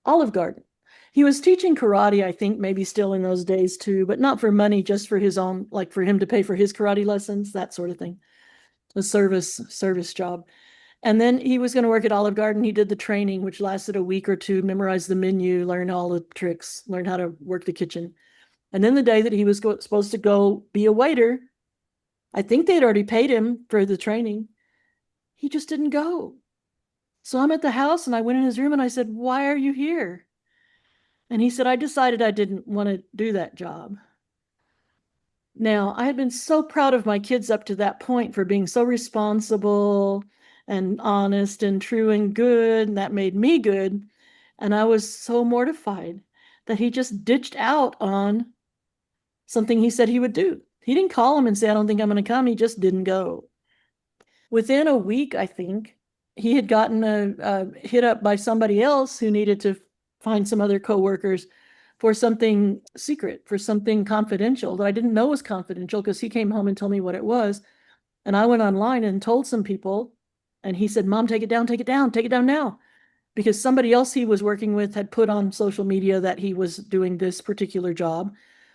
[SPEAKER 2] Olive Garden. He was teaching karate, I think, maybe still in those days too, but not for money, just for his own, like for him to pay for his karate lessons, that sort of thing. A service job. And then he was going to work at Olive Garden. He did the training, which lasted a week or two, memorized the menu, learn all the tricks, learn how to work the kitchen. And then the day that he was supposed to go be a waiter, I think they'd already paid him for the training. He just didn't go. So I'm at the house and I went in his room and I said, "Why are you here?" And he said, "I decided I didn't want to do that job." Now, I had been so proud of my kids up to that point for being so responsible and honest and true and good, and that made me good. And I was so mortified that he just ditched out on something he said he would do. He didn't call him and say, "I don't think I'm going to come." He just didn't go. Within a week, I think, he had gotten hit up by somebody else who needed to find some other coworkers for something secret, for something confidential that I didn't know was confidential, because he came home and told me what it was. And I went online and told some people, and he said, "Mom, take it down now." Because somebody else he was working with had put on social media that he was doing this particular job,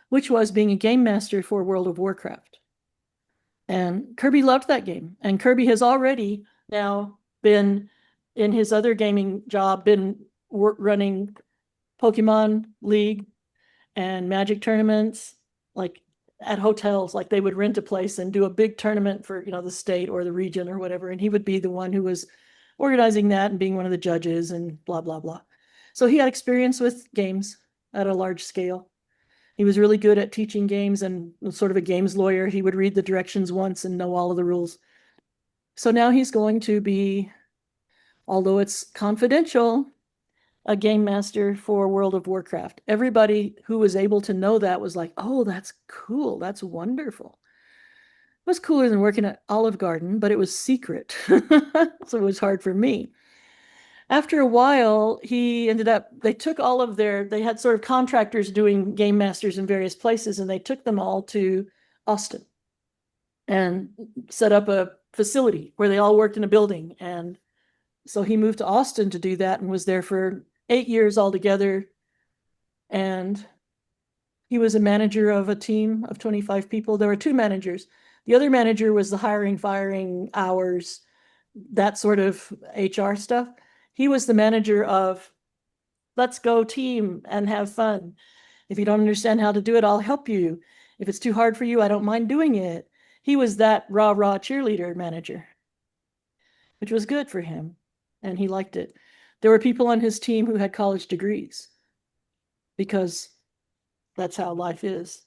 [SPEAKER 2] which was being a game master for World of Warcraft. And Kirby loved that game. And Kirby has already now been, in his other gaming job, been running Pokemon League and Magic tournaments, like at hotels. Like, they would rent a place and do a big tournament for, the state or the region or whatever. And he would be the one who was organizing that and being one of the judges and blah, blah, blah. So he had experience with games at a large scale. He was really good at teaching games and sort of a games lawyer. He would read the directions once and know all of the rules. So now he's going to be, although it's confidential, a game master for World of Warcraft. Everybody who was able to know that was like, "Oh, that's cool. That's wonderful." It was cooler than working at Olive Garden, but it was secret. So it was hard for me. After a while, they took all of they had sort of contractors doing game masters in various places, and they took them all to Austin and set up a facility where they all worked in a building. And so he moved to Austin to do that and was there for 8 years altogether. And he was a manager of a team of 25 people. There were 2 managers. The other manager was the hiring, firing, hours, that sort of HR stuff. He was the manager of, "Let's go team and have fun. If you don't understand how to do it, I'll help you. If it's too hard for you, I don't mind doing it." He was that rah-rah cheerleader manager, which was good for him, and he liked it. There were people on his team who had college degrees, because that's how life is.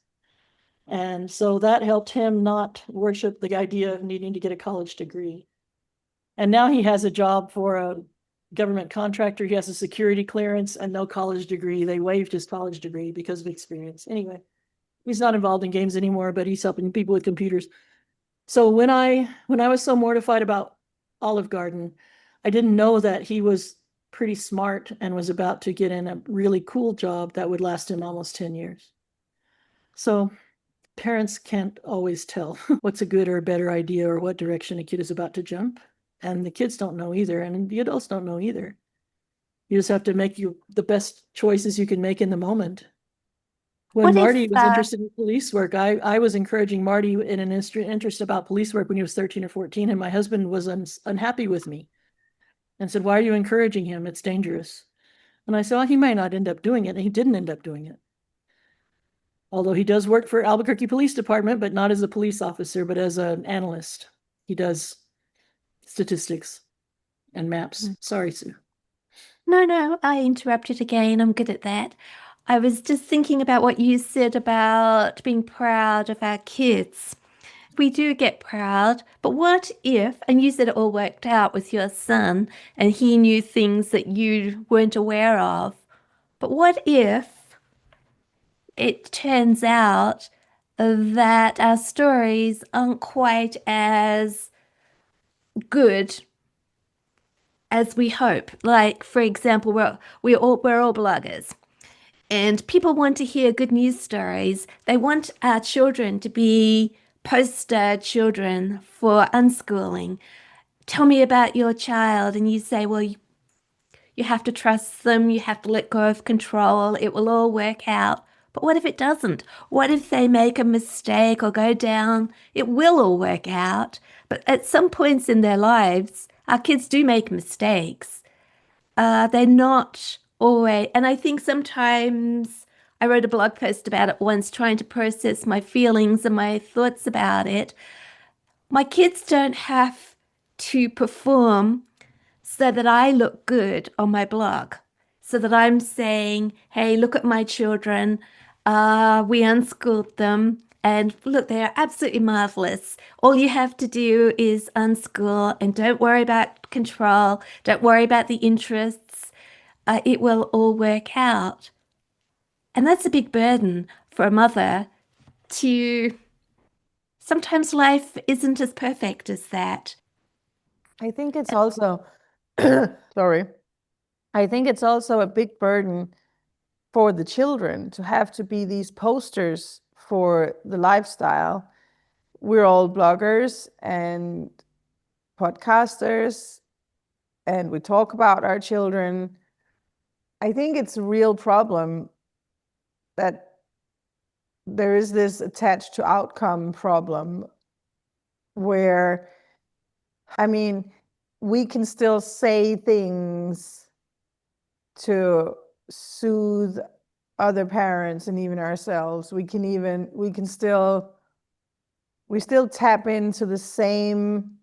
[SPEAKER 2] And so that helped him not worship the idea of needing to get a college degree. And now he has a job for a government contractor. He has a security clearance and no college degree. They waived his college degree because of experience. Anyway, he's not involved in games anymore, but he's helping people with computers. So when I was so mortified about Olive Garden, I didn't know that he was pretty smart and was about to get in a really cool job that would last him almost 10 years. So parents can't always tell what's a good or a better idea or what direction a kid is about to jump. And the kids don't know either, and the adults don't know either. You just have to make the best choices you can make in the moment. When
[SPEAKER 3] What if,
[SPEAKER 2] Marty was interested in police work, I was encouraging Marty in an interest about police work when he was 13 or 14, and my husband was unhappy with me and said, "Why are you encouraging him? It's dangerous." And I said, "Well, he might not end up doing it," and he didn't end up doing it. Although he does work for Albuquerque Police Department, but not as a police officer, but as an analyst. He does statistics and maps. Sorry, Sue.
[SPEAKER 3] No, I interrupted again. I'm good at that. I was just thinking about what you said about being proud of our kids. We do get proud, but what if, and you said it all worked out with your son and he knew things that you weren't aware of, but what if it turns out that our stories aren't quite as good as we hope? Like, for example, we're all bloggers, and people want to hear good news stories. They want our children to be poster children for unschooling. Tell me about your child, and you say, well, you have to trust them, you have to let go of control, it will all work out. But what if it doesn't? What if they make a mistake or go down? It will all work out. But at some points in their lives, our kids do make mistakes. They're not always, and I think sometimes I wrote a blog post about it once, trying to process my feelings and my thoughts about it. My kids don't have to perform so that I look good on my blog, so that I'm saying, hey, look at my children. We unschooled them. And look, they are absolutely marvelous. All you have to do is unschool and don't worry about control. Don't worry about the interests. It will all work out. And that's a big burden for a mother to... Sometimes life isn't as perfect as that.
[SPEAKER 1] I think it's also, sorry, I think it's also a big burden for the children to have to be these posters for the lifestyle. We're all bloggers and podcasters, and we talk about our children. I think it's a real problem that there is this attached to outcome problem where, I mean, we can still say things to soothe other parents and even ourselves. We still tap into the same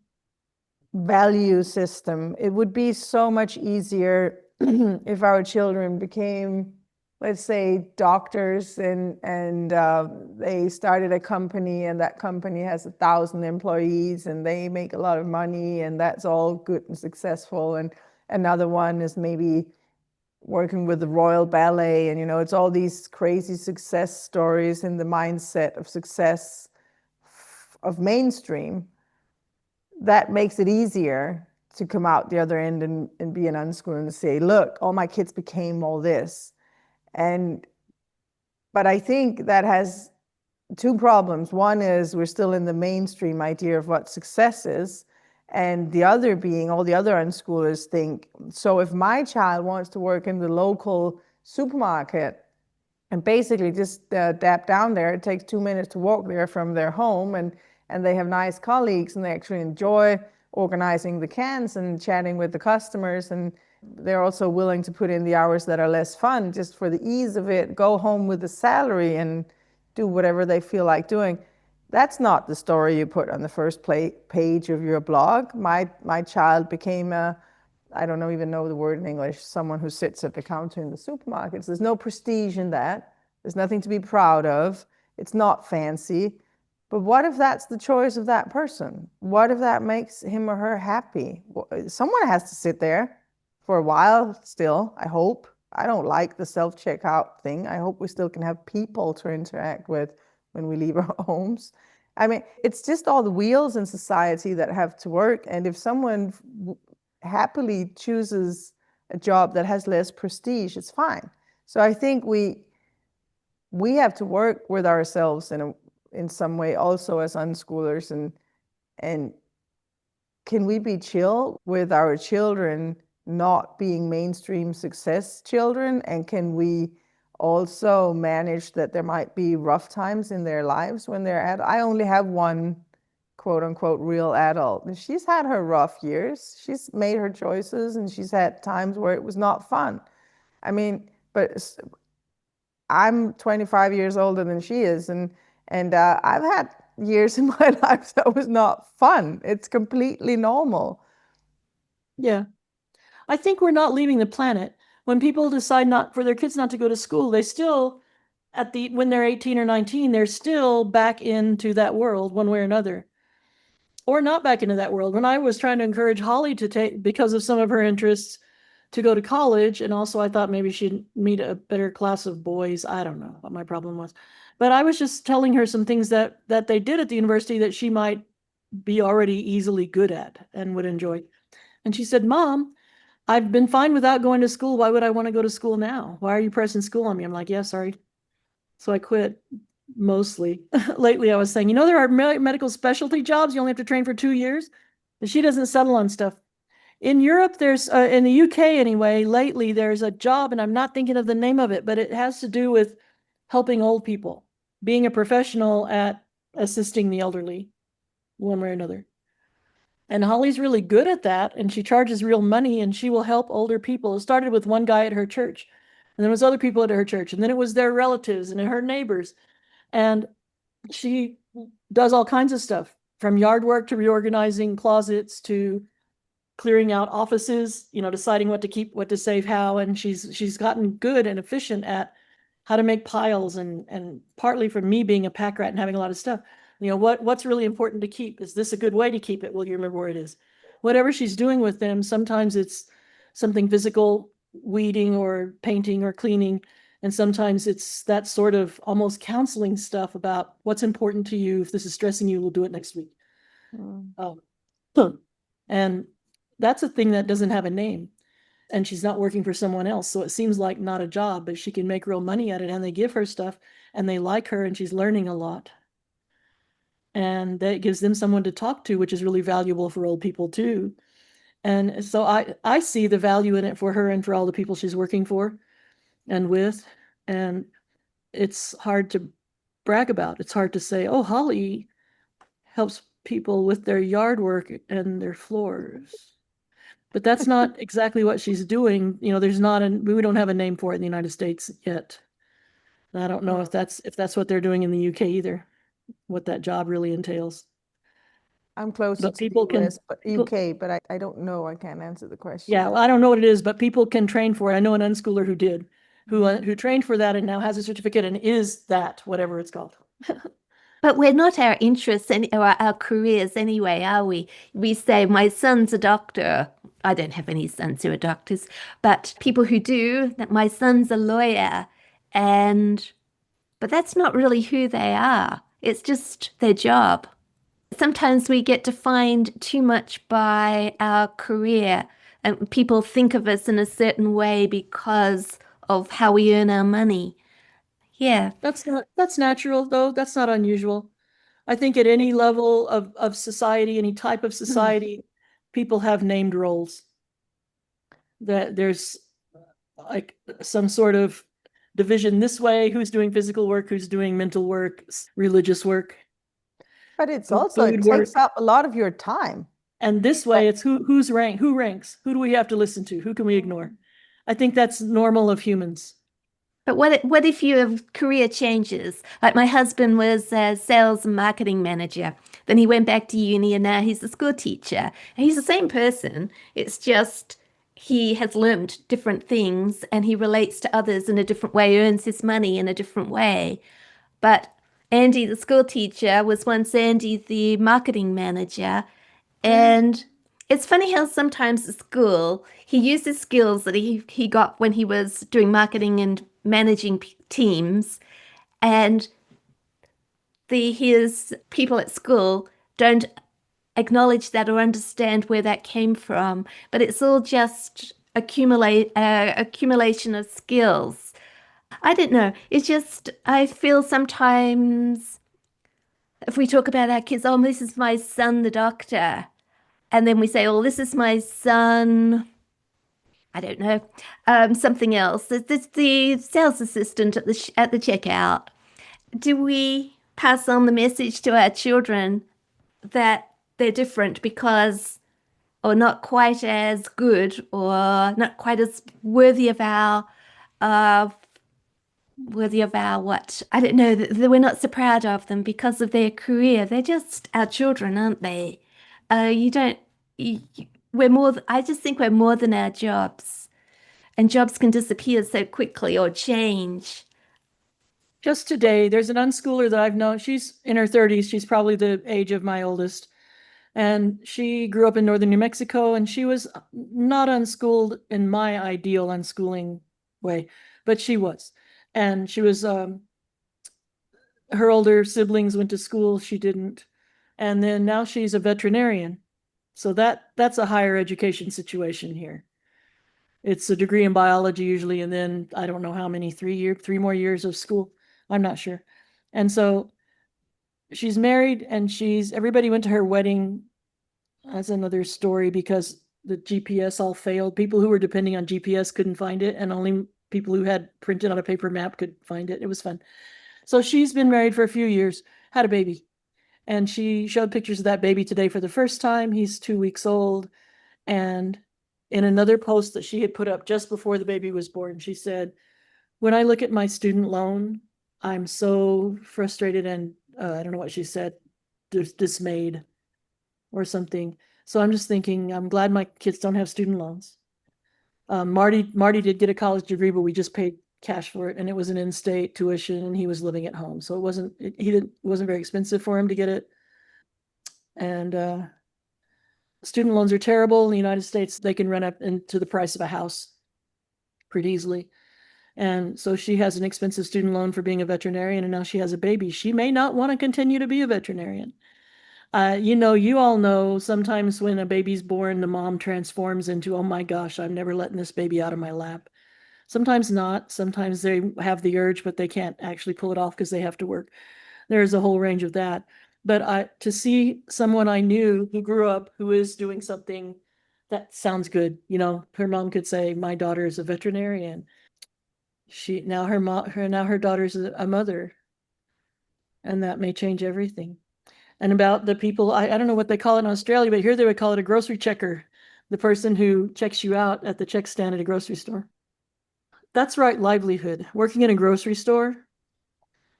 [SPEAKER 1] value system. It would be so much easier if our children became, let's say, doctors and they started a company, and that company has 1,000 employees and they make a lot of money, and that's all good and successful. And another one is maybe working with the Royal Ballet, and it's all these crazy success stories in the mindset of success of mainstream. That makes it easier to come out the other end and be an unschooler and say, look, all my kids became all this. But I think that has two problems. One is we're still in the mainstream idea of what success is. And the other being, all the other unschoolers think, so if my child wants to work in the local supermarket and basically just dap down there, it takes 2 minutes to walk there from their home, and they have nice colleagues and they actually enjoy organizing the cans and chatting with the customers, and they're also willing to put in the hours that are less fun just for the ease of it, go home with the salary and do whatever they feel like doing. That's not the story you put on the first page of your blog. My child became I don't even know the word in English, someone who sits at the counter in the supermarkets. There's no prestige in that. There's nothing to be proud of. It's not fancy. But what if that's the choice of that person? What if that makes him or her happy? Someone has to sit there for a while still, I hope. I don't like the self-checkout thing. I hope we still can have people to interact with when we leave our homes. I mean, it's just all the wheels in society that have to work. And if someone happily chooses a job that has less prestige, it's fine. So I think we have to work with ourselves in some way also as unschoolers, and can we be chill with our children not being mainstream success children, and can we also manage that there might be rough times in their lives when they're I only have one quote unquote real adult, and she's had her rough years. She's made her choices, and she's had times where it was not fun. I mean, but I'm 25 years older than she is, and I've had years in my life that was not fun. It's completely normal.
[SPEAKER 2] Yeah. I think we're not leaving the planet. When people decide not for their kids not to go to school, they still when they're 18 or 19, they're still back into that world one way or another. Or not back into that world. When I was trying to encourage Holly to take, because of some of her interests, to go to college, and also I thought maybe she'd meet a better class of boys. I don't know what my problem was. But I was just telling her some things that they did at the university that she might be already easily good at and would enjoy. And she said, Mom, I've been fine without going to school. Why would I want to go to school now? Why are you pressing school on me? I'm like, yeah, sorry. So I quit mostly. Lately, I was saying, there are medical specialty jobs. You only have to train for 2 years. But she doesn't settle on stuff. In Europe, there's, in the UK anyway, lately, there's a job, and I'm not thinking of the name of it, but it has to do with helping old people, being a professional at assisting the elderly, one way or another. And Holly's really good at that, and she charges real money, and she will help older people. It started with one guy at her church, and then it was other people at her church, and then it was their relatives and her neighbors. And she does all kinds of stuff, from yard work to reorganizing closets to clearing out offices, deciding what to keep, what to save, how. And she's gotten good and efficient at how to make piles, and partly from me being a pack rat and having a lot of stuff. What's really important to keep? Is this a good way to keep it? Well, you remember where it is. Whatever she's doing with them, sometimes it's something physical, weeding or painting or cleaning, and sometimes it's that sort of almost counseling stuff about what's important to you. If this is stressing you, we'll do it next week. And that's a thing that doesn't have a name. And she's not working for someone else. So it seems like not a job, but she can make real money at it, and they give her stuff and they like her, and she's learning a lot. And that gives them someone to talk to, which is really valuable for old people too. And so I see the value in it for her and for all the people she's working for and with. And it's hard to brag about. It's hard to say, oh, Holly helps people with their yard work and their floors. But that's not exactly what she's doing. There's not we don't have a name for it in the United States yet. And I don't know if that's what they're doing in the UK either, what that job really entails.
[SPEAKER 1] I'm closer
[SPEAKER 2] But
[SPEAKER 1] to
[SPEAKER 2] people
[SPEAKER 1] the US,
[SPEAKER 2] can,
[SPEAKER 1] UK, but I don't know. I can't answer the question.
[SPEAKER 2] yeah, well, I don't know what it is, but people can train for it. I know an unschooler who did, who trained for that and now has a certificate and is that, whatever it's called.
[SPEAKER 3] But we're not our interests or our careers anyway, are we? We say, my son's a doctor. I don't have any sons who are doctors, but people who do, that my son's a lawyer. But that's not really who they are. It's just their job. Sometimes we get defined too much by our career, and people think of us in a certain way because of how we earn our money. Yeah.
[SPEAKER 2] That's natural though. That's not unusual. I think at any level of society, any type of society, people have named roles. That there's like some sort of division this way, who's doing physical work, who's doing mental work, religious work.
[SPEAKER 1] But it's also, it takes up a lot of your time.
[SPEAKER 2] And this way it's who ranks, who do we have to listen to, who can we ignore? I think that's normal of humans.
[SPEAKER 3] But what if you have career changes? Like my husband was a sales and marketing manager. Then he went back to uni, and now he's a school teacher. And he's the same person. It's just he has learned different things, and he relates to others in a different way, earns his money in a different way. But Andy, the school teacher, was once Andy, the marketing manager. And it's funny how sometimes at school he uses skills that he got when he was doing marketing and managing teams, and his people at school don't acknowledge that or understand where that came from. But it's all just accumulation of skills. I don't know. It's just, I feel sometimes if we talk about our kids, oh, this is my son, the doctor. And then we say, oh, this is my son, I don't know, something else. There's the sales assistant at the checkout. Do we pass on the message to our children that they're different because, or not quite as good, or not quite as worthy of our what? I don't know, that we're not so proud of them because of their career. They're just our children, aren't they? We're more, I just think we're more than our jobs. And jobs can disappear so quickly or change.
[SPEAKER 2] Just today, there's an unschooler that I've known. She's in her 30s. She's probably the age of my oldest. And she grew up in northern New Mexico, and she was not unschooled in my ideal unschooling way, but she was. And she was, her older siblings went to school. She didn't. And then now she's a veterinarian. So that's a higher education situation here. It's a degree in biology usually, and then I don't know how many, 3 more years of school. I'm not sure. And so she's married, and everybody went to her wedding. That's another story because the GPS all failed. People who were depending on GPS couldn't find it, and only people who had printed on a paper map could find it. It was fun. So she's been married for a few years, had a baby, and she showed pictures of that baby today for the first time. He's 2 weeks old. And in another post that she had put up just before the baby was born, she said, when I look at my student loan, I'm so frustrated and I don't know what she said, dismayed or something. So I'm just thinking, I'm glad my kids don't have student loans. Marty did get a college degree, but we just paid cash for it, and it was an in-state tuition, and he was living at home, so it wasn't very expensive for him to get it. And student loans are terrible in the United States. They can run up into the price of a house pretty easily. And so she has an expensive student loan for being a veterinarian, and now she has a baby. She may not want to continue to be a veterinarian. You all know sometimes when a baby's born, the mom transforms into, oh my gosh, I'm never letting this baby out of my lap. Sometimes not. Sometimes they have the urge, but they can't actually pull it off because they have to work. There's a whole range of that. But to see someone I knew who grew up, who is doing something that sounds good, her mom could say, my daughter is a veterinarian. Her daughter's a mother, and that may change everything. And about the people, I don't know what they call it in Australia, but here they would call it a grocery checker, the person who checks you out at the check stand at a grocery store. That's right livelihood. Working in a grocery store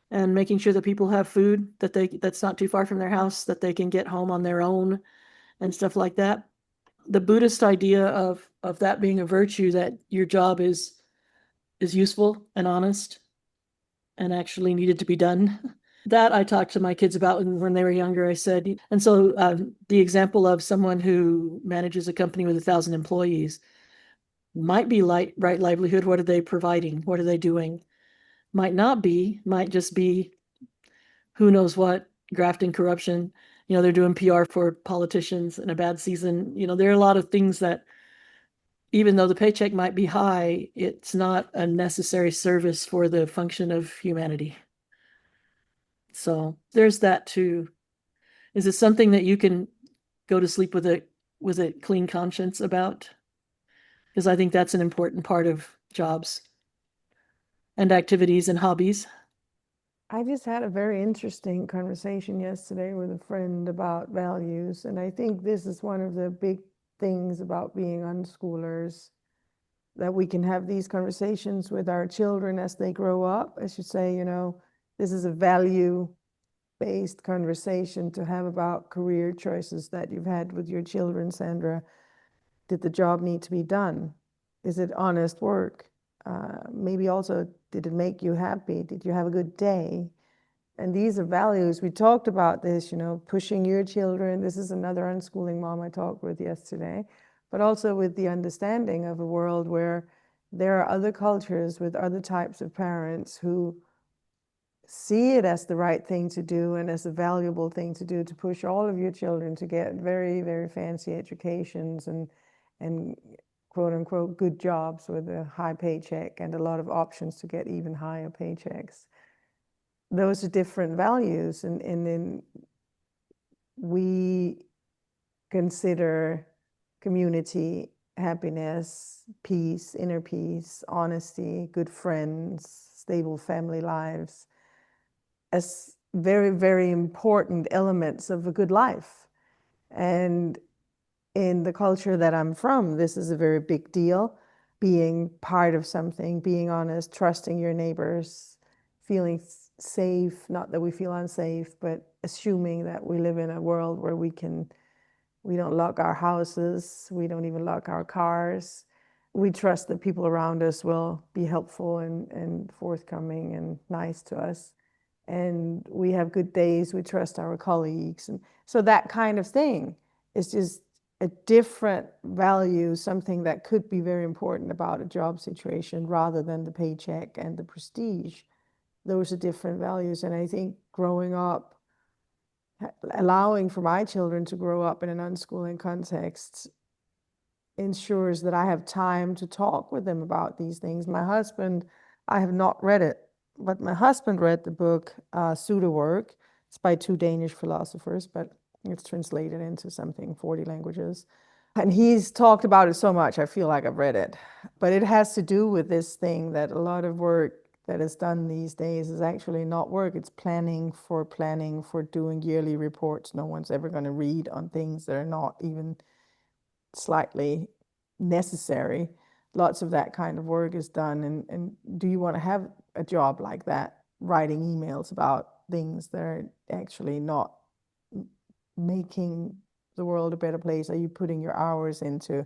[SPEAKER 2] and making sure that people have food that's not too far from their house, that they can get home on their own and stuff like that. The Buddhist idea of that being a virtue, that your job is useful and honest and actually needed to be done. That I talked to my kids about when they were younger. I said, and so the example of someone who manages a company with 1,000 employees might be right livelihood. What are they providing? What are they doing? Might not be, might just be who knows what, graft and corruption. They're doing PR for politicians in a bad season. There are a lot of things that, even though the paycheck might be high, it's not a necessary service for the function of humanity. So there's that too. Is it something that you can go to sleep with a clean conscience about? Because I think that's an important part of jobs and activities and hobbies.
[SPEAKER 1] I just had a very interesting conversation yesterday with a friend about values, and I think this is one of the big things about being unschoolers, that we can have these conversations with our children as they grow up. As you say, this is a value-based conversation to have about career choices that you've had with your children, Sandra. Did the job need to be done? Is it honest work? Maybe also, did it make you happy? Did you have a good day? And these are values. We talked about this, pushing your children. This is another unschooling mom I talked with yesterday, but also with the understanding of a world where there are other cultures with other types of parents who see it as the right thing to do and as a valuable thing to do, to push all of your children to get very, very fancy educations and quote unquote good jobs with a high paycheck and a lot of options to get even higher paychecks. Those are different values, and then we consider community, happiness, peace, inner peace, honesty, good friends, stable family lives as very, very important elements of a good life. And in the culture that I'm from, this is a very big deal. Being part of something, being honest, trusting your neighbors, feeling safe, not that we feel unsafe, but assuming that we live in a world where we don't lock our houses, we don't even lock our cars. We trust that people around us will be helpful and forthcoming and nice to us. And we have good days, we trust our colleagues. And so that kind of thing is just a different value, something that could be very important about a job situation rather than the paycheck and the prestige. Those are different values. And I think growing up, allowing for my children to grow up in an unschooling context ensures that I have time to talk with them about these things. My husband, I have not read it, but my husband read the book Pseudo-Work. It's by 2 Danish philosophers, but it's translated into something 40 languages. And he's talked about it so much, I feel like I've read it. But it has to do with this thing that a lot of work that is done these days is actually not work. It's planning for doing yearly reports no one's ever going to read on things that are not even slightly necessary. Lots of that kind of work is done. And do you want to have a job like that, writing emails about things that are actually not making the world a better place? Are you putting your hours into?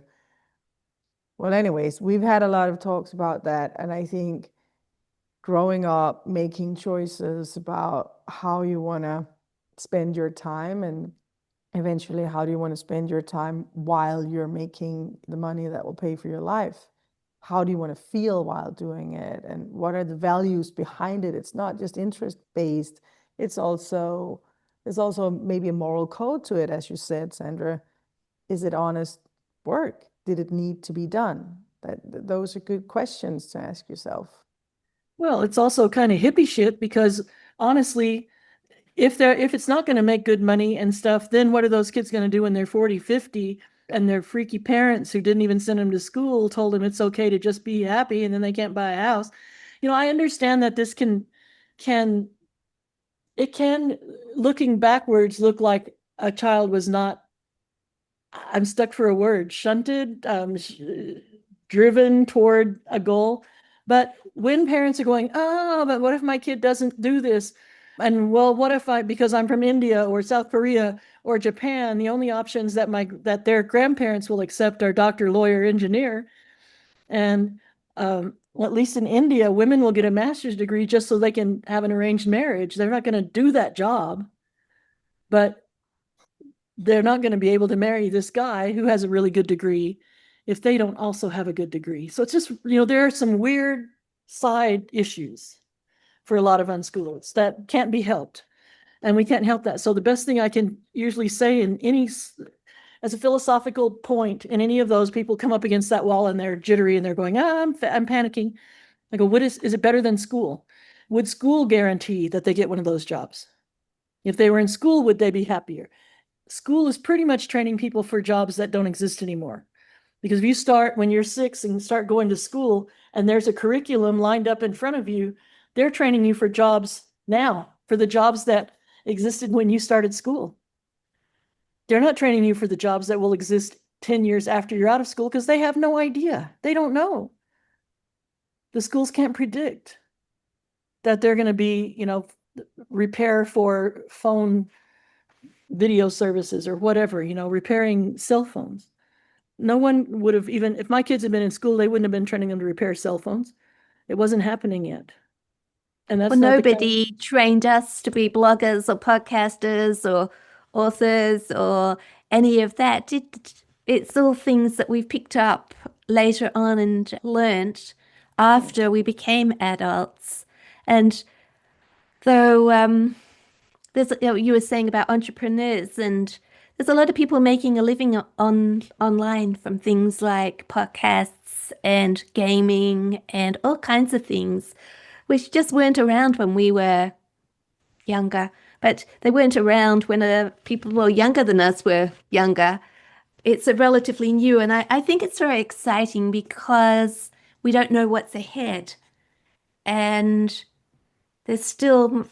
[SPEAKER 1] Well, anyways, we've had a lot of talks about that. And I think growing up, making choices about how you want to spend your time, and eventually how do you want to spend your time while you're making the money that will pay for your life? How do you want to feel while doing it? And what are the values behind it? It's not just interest-based. There's also maybe a moral code to it, as you said, Sandra. Is it honest work? Did it need to be done? Those are good questions to ask yourself.
[SPEAKER 2] Well, it's also kind of hippie shit because honestly, if it's not going to make good money and stuff, then what are those kids going to do when they're 40, 50 and their freaky parents who didn't even send them to school told them it's okay to just be happy and then they can't buy a house? I understand that this can, looking backwards, look like a child was not, I'm stuck for a word, shunted, driven toward a goal. But when parents are going, oh, but what if my kid doesn't do this? And well, what if because I'm from India or South Korea or Japan, the only options that their grandparents will accept are doctor, lawyer, engineer. And well, at least in India, women will get a master's degree just so they can have an arranged marriage. They're not going to do that job, but they're not going to be able to marry this guy who has a really good degree if they don't also have a good degree. So it's just, there are some weird side issues for a lot of unschoolers that can't be helped. And we can't help that. So the best thing I can usually say as a philosophical point, in any of those, people come up against that wall and they're jittery and they're going, I'm panicking. I go, is it better than school? Would school guarantee that they get one of those jobs? If they were in school, would they be happier? School is pretty much training people for jobs that don't exist anymore. Because if you start when you're 6 and start going to school and there's a curriculum lined up in front of you, they're training you for jobs now, for the jobs that existed when you started school. They're not training you for the jobs that will exist 10 years after you're out of school because they have no idea. They don't know. The schools can't predict that they're going to be, repair for phone video services or whatever, repairing cell phones. No one would have, even if my kids had been in school, they wouldn't have been training them to repair cell phones. It wasn't happening yet. And that's
[SPEAKER 3] nobody trained us to be bloggers or podcasters or authors or any of that. It's all things that we've picked up later on and learnt after we became adults. And though you were saying about entrepreneurs, and there's a lot of people making a living online from things like podcasts and gaming and all kinds of things, which just weren't around when we were younger. But they weren't around when people who were younger than us were younger. It's a relatively new, and I think it's very exciting because we don't know what's ahead. And there's still,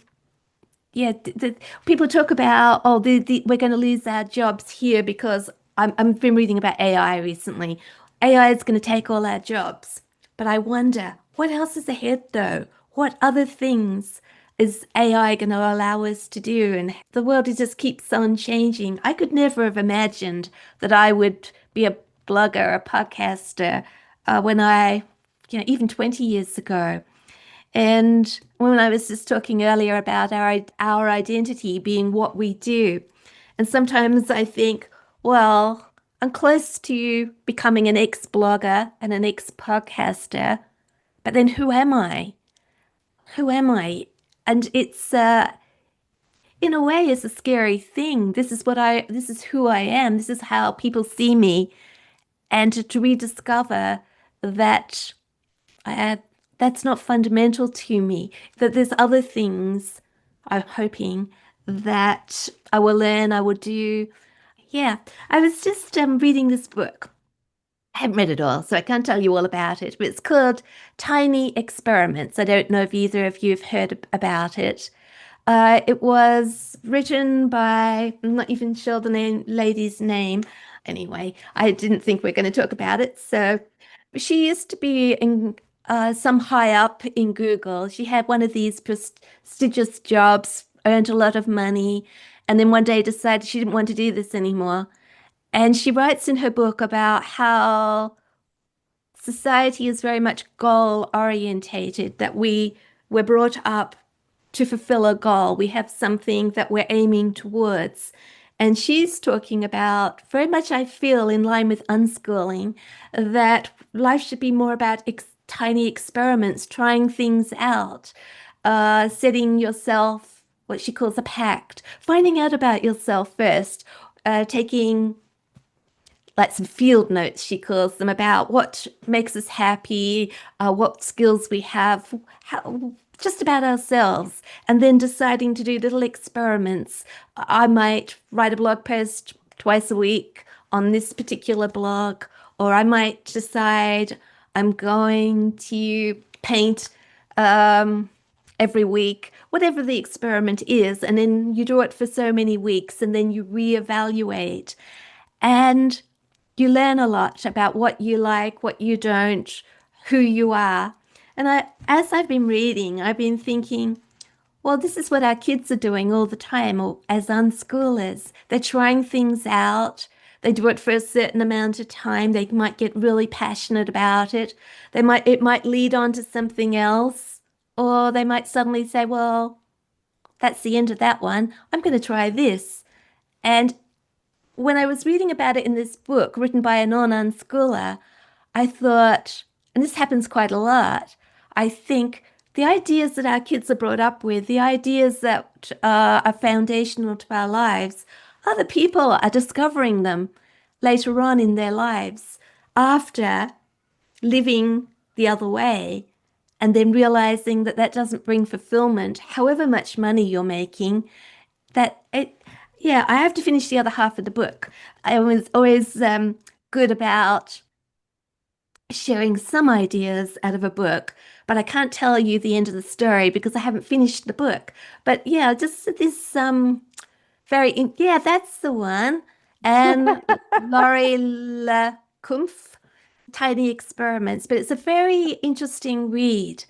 [SPEAKER 3] people talk about, we're going to lose our jobs here because I've been reading about AI recently. AI is going to take all our jobs. But I wonder, what else is ahead though? What other things is AI going to allow us to do? And the world just keeps on changing. I could never have imagined that I would be a blogger, a podcaster, when even 20 years ago. And when I was just talking earlier about our identity being what we do, and sometimes I think, well, I'm close to becoming an ex-blogger and an ex-podcaster, but then who am I? Who am I? And it's in a way, it's a scary thing. This is who I am. This is how people see me, and to rediscover that that's not fundamental to me, that there's other things I'm hoping that I will learn, I will do. Yeah, I was just reading this book. I haven't read it all, so I can't tell you all about it, but it's called Tiny Experiments. I don't know if either of you have heard about it. It was written by, I'm not even sure the lady's name. Anyway, I didn't think we're going to talk about it. So she used to be in some high up in Google. She had one of these prestigious jobs, earned a lot of money, and then one day decided she didn't want to do this anymore. And she writes in her book about how society is very much goal orientated, that we're brought up to fulfill a goal. We have something that we're aiming towards. And she's talking about, very much I feel in line with unschooling, that life should be more about tiny experiments, trying things out, setting yourself what she calls a pact, finding out about yourself first, taking like some field notes, she calls them, about what makes us happy, what skills we have, just about ourselves, and then deciding to do little experiments. I might write a blog post twice a week on this particular blog, or I might decide I'm going to paint every week, whatever the experiment is, and then you do it for so many weeks, and then you reevaluate. And you learn a lot about what you like, what you don't, who you are. And as I've been reading, I've been thinking, well, this is what our kids are doing all the time, or as unschoolers. They're trying things out. They do it for a certain amount of time. They might get really passionate about it. It might lead on to something else, or they might suddenly say, well, that's the end of that one. I'm going to try this. And when I was reading about it in this book written by a non-unschooler, I thought, and this happens quite a lot, I think the ideas that our kids are brought up with, the ideas that are foundational to our lives, other people are discovering them later on in their lives after living the other way, and then realizing that that doesn't bring fulfillment, however much money you're making, I have to finish the other half of the book. I was always good about sharing some ideas out of a book, but I can't tell you the end of the story because I haven't finished the book. But yeah, just this that's the one. And Laurie LeCompte, Tiny Experiments. But it's a very interesting read.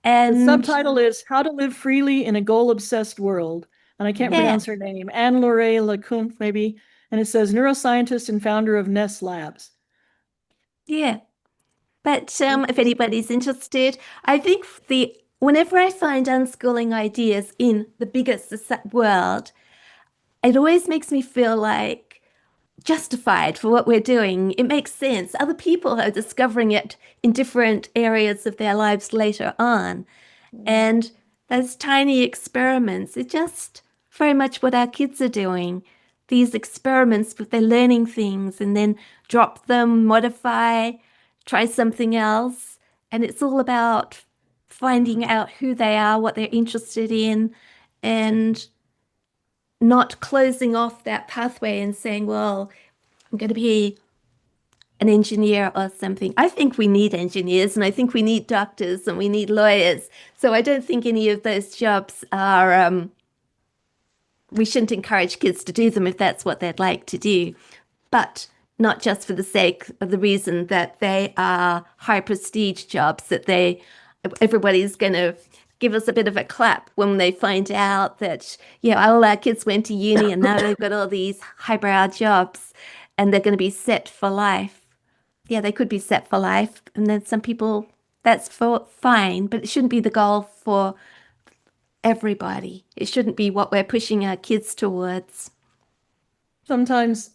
[SPEAKER 3] And
[SPEAKER 2] the subtitle is How to Live Freely in a Goal-Obsessed World. And I can't pronounce her name, Anne-Laure LeCompte, maybe. And it says neuroscientist and founder of Ness Labs.
[SPEAKER 3] Yeah. But if anybody's interested, I think whenever I find unschooling ideas in the biggest world, it always makes me feel like justified for what we're doing. It makes sense. Other people are discovering it in different areas of their lives later on. And those tiny experiments, it's just very much what our kids are doing. these experiments with their learning things and then drop them, modify, try something else. And it's all about finding out who they are, what they're interested in, and not closing off that pathway and saying, well, I'm going to be an engineer or something. I think we need engineers, and I think we need doctors, and we need lawyers. So I don't think any of those jobs are, we shouldn't encourage kids to do them if that's what they'd like to do. But not just for the sake of the reason that they are high prestige jobs, that everybody's going to give us a bit of a clap when they find out that, all our kids went to uni and now they've got all these highbrow jobs and they're going to be set for life. Yeah, they could be set for life. And then some people, that's fine, but it shouldn't be the goal for everybody. It shouldn't be what we're pushing our kids towards.
[SPEAKER 2] Sometimes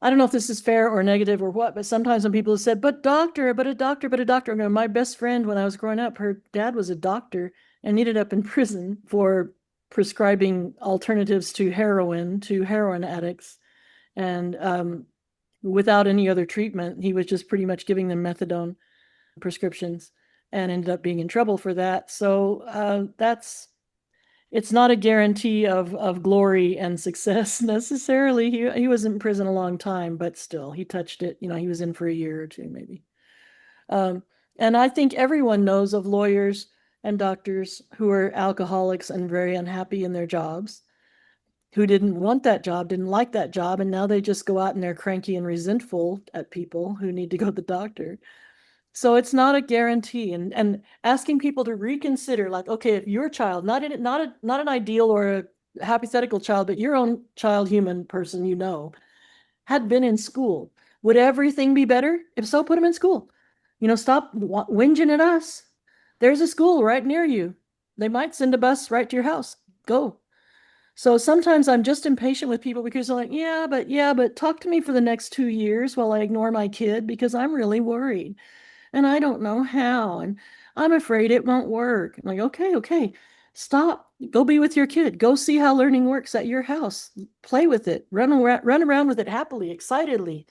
[SPEAKER 2] I don't know if this is fair or negative or what, but sometimes when people have said, but a doctor, I'm going, my best friend when I was growing up, her dad was a doctor and ended up in prison for prescribing alternatives to heroin addicts. And without any other treatment, he was just pretty much giving them methadone prescriptions and ended up being in trouble for that. So it's not a guarantee of glory and success necessarily. He was in prison a long time, but still he touched it. He was in for a year or two maybe. And I think everyone knows of lawyers and doctors who are alcoholics and very unhappy in their jobs, who didn't want that job, didn't like that job, and now they just go out and they're cranky and resentful at people who need to go to the doctor. So it's not a guarantee, and asking people to reconsider, like, okay, if your child, not an ideal or a hypothetical child, but your own child, human person, had been in school, would everything be better? If so, put them in school. Stop whinging at us. There's a school right near you. They might send a bus right to your house. Go. So sometimes I'm just impatient with people because they're like, yeah, but talk to me for the next 2 years while I ignore my kid because I'm really worried. And I don't know how, and I'm afraid it won't work. I'm like, okay, stop. Go be with your kid. Go see how learning works at your house. Play with it. Run around with it happily, excitedly.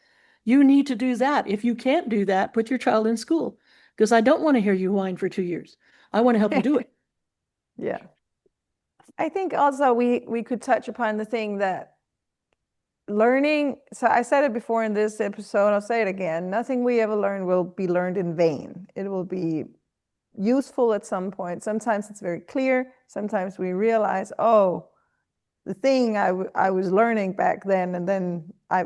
[SPEAKER 2] You need to do that. If you can't do that, put your child in school because I don't want to hear you whine for 2 years. I want to help you do it.
[SPEAKER 1] Yeah. I think also we could touch upon the thing that learning, so I said it before in this episode, I'll say it again, nothing we ever learn will be learned in vain. It will be useful at some point. Sometimes it's very clear. Sometimes we realize, oh, the thing I was learning back then, and then I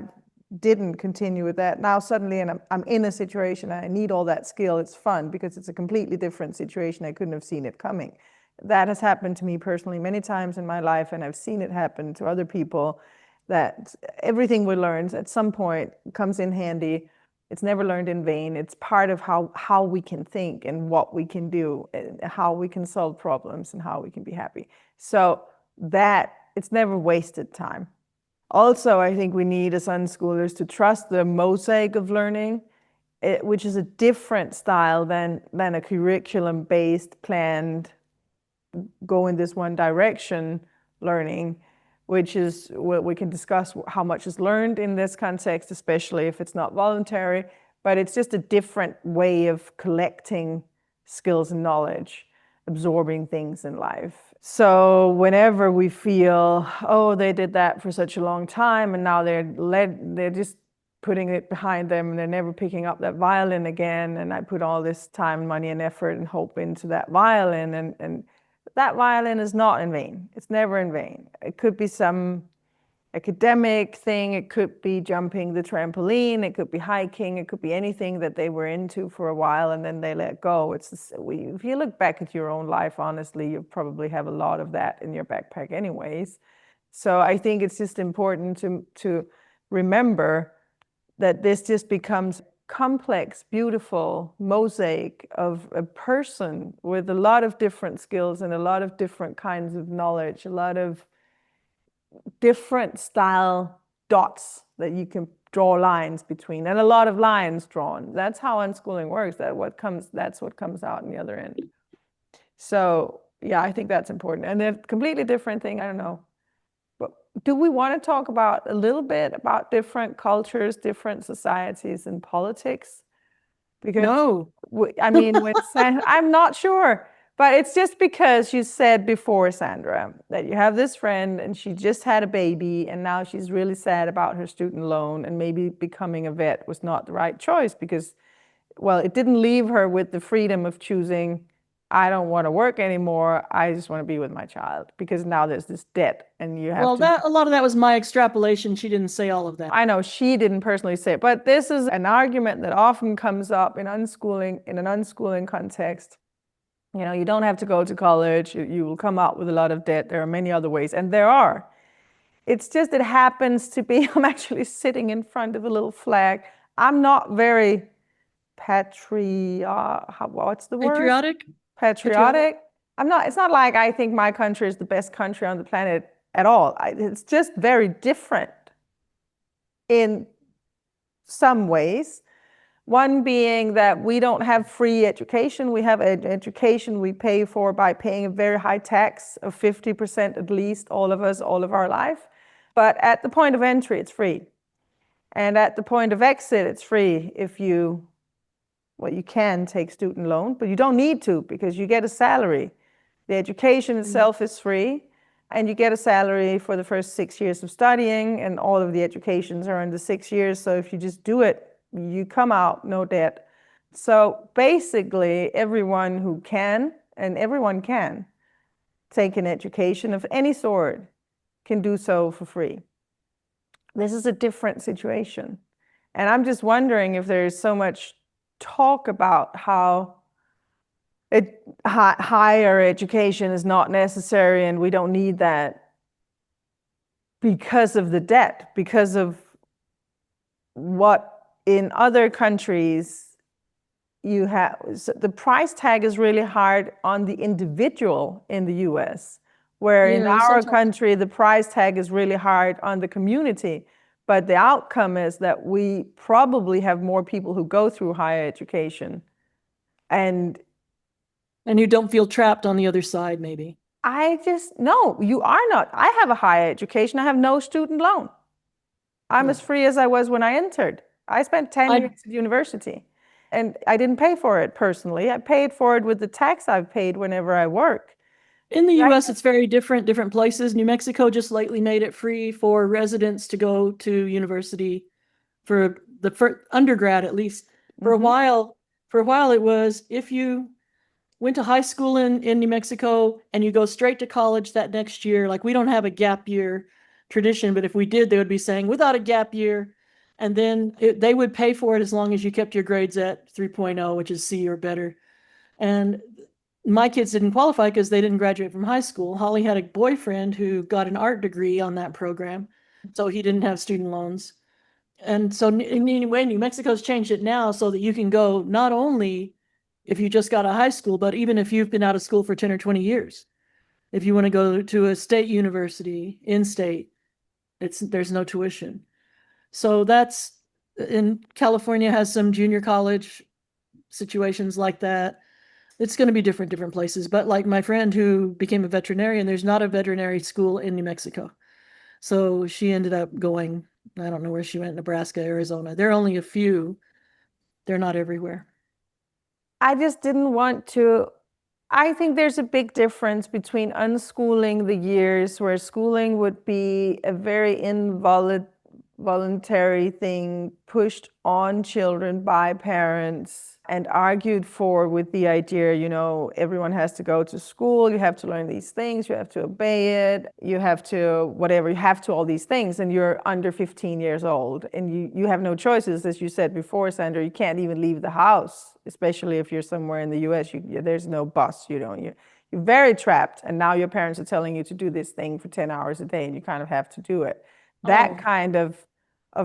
[SPEAKER 1] didn't continue with that. Now suddenly, and I'm in a situation, I need all that skill. It's fun because it's a completely different situation. I couldn't have seen it coming. That has happened to me personally many times in my life, and I've seen it happen to other people, that everything we learn at some point comes in handy. It's never learned in vain. It's part of how we can think and what we can do and how we can solve problems and how we can be happy. So that it's never wasted time. Also, I think we need as unschoolers to trust the mosaic of learning, which is a different style than a curriculum-based, planned, go in this one direction learning, which is what we can discuss how much is learned in this context, especially if it's not voluntary, but it's just a different way of collecting skills and knowledge, absorbing things in life. So whenever we feel, oh, they did that for such a long time and now they're just putting it behind them and they're never picking up that violin again, and I put all this time, money, and effort and hope into that violin, and that violin is not in vain. It's never in vain. It could be some academic thing. It could be jumping the trampoline. It could be hiking. It could be anything that they were into for a while and then they let go. If you look back at your own life, honestly, you probably have a lot of that in your backpack anyways. So I think it's just important to remember that this just becomes complex, beautiful mosaic of a person with a lot of different skills and a lot of different kinds of knowledge, a lot of different style dots that you can draw lines between, and a lot of lines drawn. That's how unschooling works. That's what comes out in the other end. So yeah, I think that's important. And a completely different thing, I don't know, but do we want to talk about a little bit about different cultures, different societies and politics? Because
[SPEAKER 2] No.
[SPEAKER 1] I mean, I'm not sure, but it's just because you said before, Sandra, that you have this friend and she just had a baby and now she's really sad about her student loan, and maybe becoming a vet was not the right choice because, well, it didn't leave her with the freedom of choosing, I don't want to work anymore, I just want to be with my child, because now there's this debt and you have
[SPEAKER 2] Well, a lot of that was my extrapolation. She didn't say all of that.
[SPEAKER 1] I know she didn't personally say it, but this is an argument that often comes up in unschooling, in an unschooling context. You know, you don't have to go to college, you will come out with a lot of debt. There are many other ways, and there are. It's just, it happens to be, I'm actually sitting in front of a little flag. I'm not very what's the word? Patriotic. I'm not, it's not like I think my country is the best country on the planet at all. It's just very different in some ways. One being that we don't have free education. We have an education we pay for by paying a very high tax of 50% at least, all of us, all of our life. But at the point of entry, it's free. And at the point of exit, it's free if you, well, you can take student loan, but you don't need to because you get a salary. The education itself is free, and you get a salary for the first 6 years of studying, and all of the educations are in the 6 years. So if you just do it, you come out no debt. So basically, everyone who can, and everyone can, take an education of any sort can do so for free. This is a different situation. And I'm just wondering if there's so much talk about how higher education is not necessary and we don't need that because of the debt, because of what in other countries you have. So the price tag is really hard on the individual in the US, where in our country the price tag is really hard on the community. But the outcome is that we probably have more people who go through higher education. And
[SPEAKER 2] you don't feel trapped on the other side, maybe.
[SPEAKER 1] No, you are not. I have a higher education. I have no student loan. I'm as free as I was when I entered. I spent 10 years at university, and I didn't pay for it personally. I paid for it with the tax I've paid whenever I work.
[SPEAKER 2] In the US, it's very different places. New Mexico just lately made it free for residents to go to university for undergrad, at least. For a while it was, if you went to high school in New Mexico and you go straight to college that next year, like we don't have a gap year tradition, but if we did, they would be saying without a gap year. And then they would pay for it as long as you kept your grades at 3.0, which is C or better. And my kids didn't qualify because they didn't graduate from high school. Holly had a boyfriend who got an art degree on that program, so he didn't have student loans. And so anyway, New Mexico's changed it now so that you can go not only if you just got out of high school, but even if you've been out of school for 10 or 20 years. If you want to go to a state university, in-state, there's no tuition. So that's, in California has some junior college situations like that. It's going to be different places. But like my friend who became a veterinarian, there's not a veterinary school in New Mexico. So she ended up going, I don't know where she went, Nebraska, Arizona. There are only a few. They're not everywhere.
[SPEAKER 1] I just didn't want to. I think there's a big difference between unschooling the years where schooling would be a very involuntary thing pushed on children by parents and argued for with the idea, you know, everyone has to go to school, you have to learn these things, you have to obey it, you have to whatever, you have to all these things, and you're under 15 years old and you have no choices. As you said before, Sandra, you can't even leave the house, especially if you're somewhere in the US. There's no bus, you're very trapped, and now your parents are telling you to do this thing for 10 hours a day and you kind of have to do it. That kind of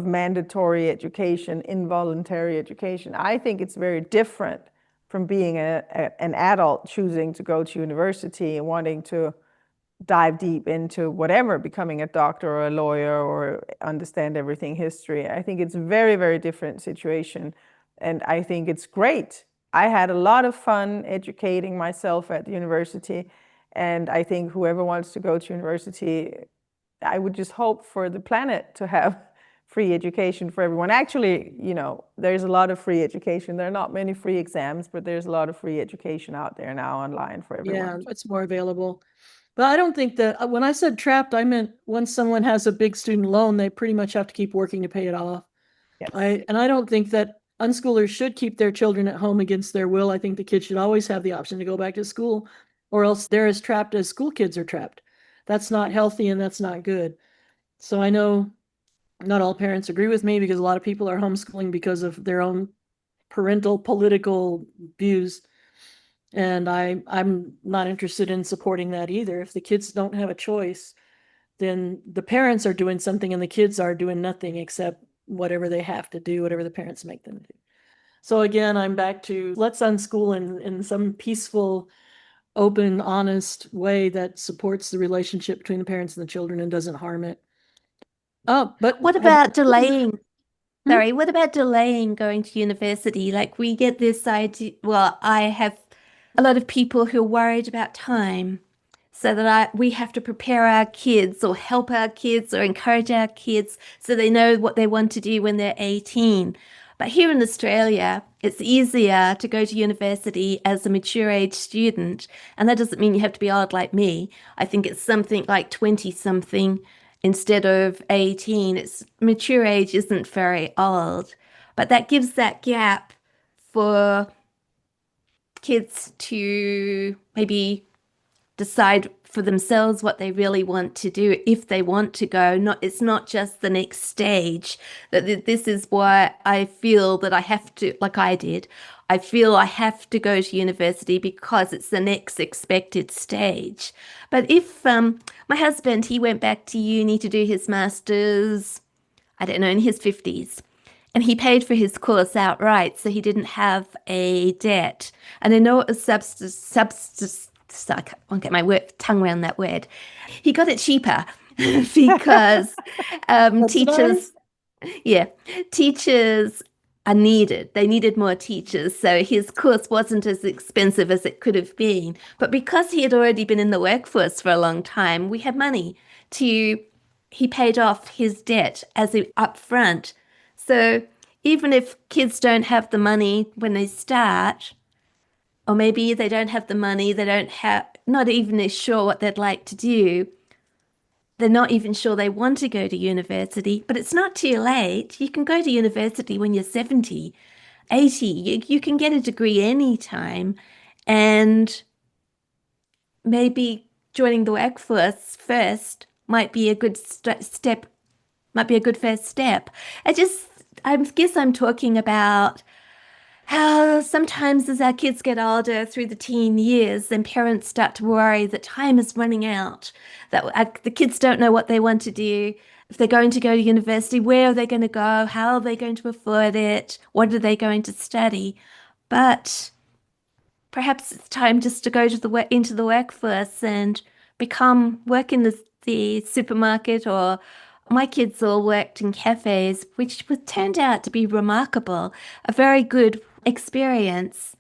[SPEAKER 1] mandatory education, involuntary education, I think it's very different from being an adult choosing to go to university and wanting to dive deep into whatever, becoming a doctor or a lawyer or understand everything history. I think it's a very, very different situation, and I think it's great. I had a lot of fun educating myself at the university, and I think whoever wants to go to university I would just hope for the planet to have free education for everyone. Actually, there's a lot of free education. There are not many free exams, but there's a lot of free education out there now online for everyone.
[SPEAKER 2] Yeah, it's more available. But I don't think that when I said trapped, I meant once someone has a big student loan, they pretty much have to keep working to pay it off.
[SPEAKER 1] Yes.
[SPEAKER 2] I don't think that unschoolers should keep their children at home against their will. I think the kids should always have the option to go back to school, or else they're as trapped as school kids are trapped. That's not healthy and that's not good. So I know not all parents agree with me, because a lot of people are homeschooling because of their own parental political views. And I'm not interested in supporting that either. If the kids don't have a choice, then the parents are doing something and the kids are doing nothing except whatever they have to do, whatever the parents make them do. So again, I'm back to let's unschool in some peaceful, open, honest way that supports the relationship between the parents and the children and doesn't harm it. Oh, but
[SPEAKER 3] what about delaying? Sorry, what about delaying going to university? Like, we get this idea. Well, I have a lot of people who are worried about time, so that we have to prepare our kids or help our kids or encourage our kids so they know what they want to do when they're 18. But here in Australia, it's easier to go to university as a mature age student. And that doesn't mean you have to be old like me. I think it's something like 20 something instead of 18. It's mature age isn't very old, but that gives that gap for kids to maybe decide for themselves what they really want to do, if they want to go. It's not just the next stage. That this is why I feel that I have to, like I did, I feel I have to go to university because it's the next expected stage. But if my husband, he went back to uni to do his master's, I don't know, in his 50s. And he paid for his course outright, so he didn't have a debt. And I know it was I can't get my tongue around that word. He got it cheaper because teachers are needed. They needed more teachers. So his course wasn't as expensive as it could have been. But because he had already been in the workforce for a long time, we had money he paid off his debt up front. So even if kids don't have the money when they start, or maybe they don't have the money, not even sure what they'd like to do, they're not even sure they want to go to university, but it's not too late. You can go to university when you're 70, 80. You can get a degree anytime, and maybe joining the workforce first might be a good step, might be a good first step. I guess I'm talking about how sometimes as our kids get older through the teen years, then parents start to worry that time is running out, that the kids don't know what they want to do. If they're going to go to university, where are they going to go? How are they going to afford it? What are they going to study? But perhaps it's time just to go into the workforce and work in the supermarket, or my kids all worked in cafes, which turned out to be remarkable, a very good experience.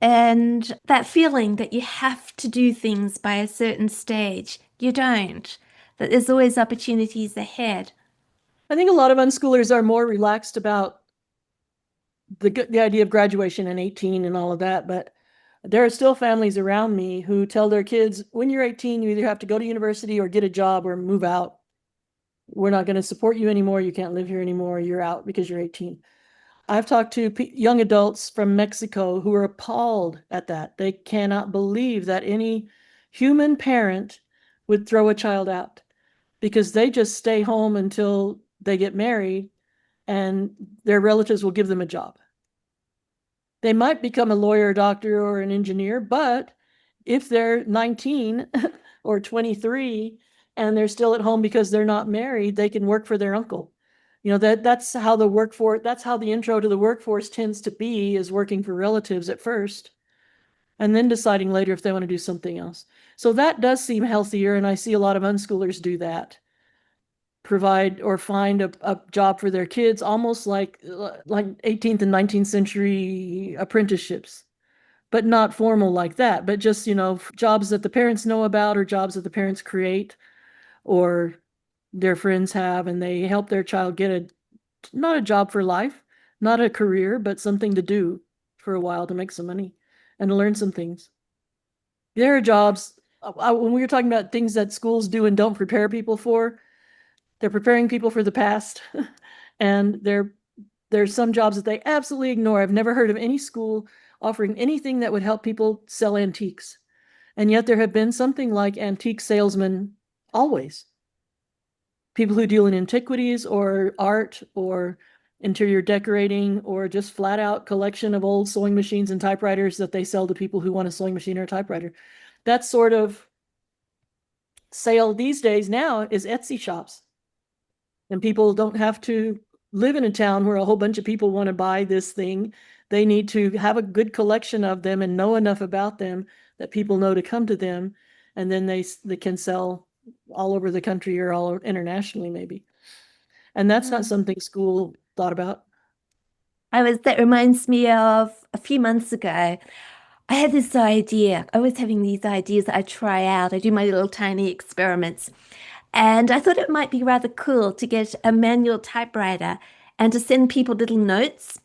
[SPEAKER 3] And that feeling that you have to do things by a certain stage, you don't, that there's always opportunities ahead.
[SPEAKER 2] I think a lot of unschoolers are more relaxed about the idea of graduation and 18 and all of that, but there are still families around me who tell their kids, when you're 18, you either have to go to university or get a job or move out. We're not going to support you anymore. You can't live here anymore. You're out because you're 18. I've talked to young adults from Mexico who are appalled at that. They cannot believe that any human parent would throw a child out, because they just stay home until they get married and their relatives will give them a job. They might become a lawyer, doctor, or an engineer, but if they're 19 or 23 and they're still at home because they're not married, they can work for their uncle. That's how the intro to the workforce tends to be, is working for relatives at first and then deciding later if they want to do something else. So that does seem healthier, and I see a lot of unschoolers do that. Provide or find a job for their kids, almost like 18th and 19th century apprenticeships, but not formal like that, but just, jobs that the parents know about or jobs that the parents create, or their friends have, and they help their child get not a job for life, not a career, but something to do for a while to make some money and to learn some things. There are jobs, when we were talking about things that schools do and don't prepare people for, they're preparing people for the past. And there's some jobs that they absolutely ignore. I've never heard of any school offering anything that would help people sell antiques. And yet there have been something like antique salesmen always. People who deal in antiquities or art or interior decorating or just flat out collection of old sewing machines and typewriters that they sell to people who want a sewing machine or a typewriter. That sort of sale these days now is Etsy shops. And people don't have to live in a town where a whole bunch of people want to buy this thing. They need to have a good collection of them and know enough about them that people know to come to them. And then they can sell all over the country or all internationally, maybe. And that's not something school thought about.
[SPEAKER 3] That reminds me of a few months ago. I had this idea. I was having these ideas that I try out. I do my little tiny experiments. And I thought it might be rather cool to get a manual typewriter and to send people little notes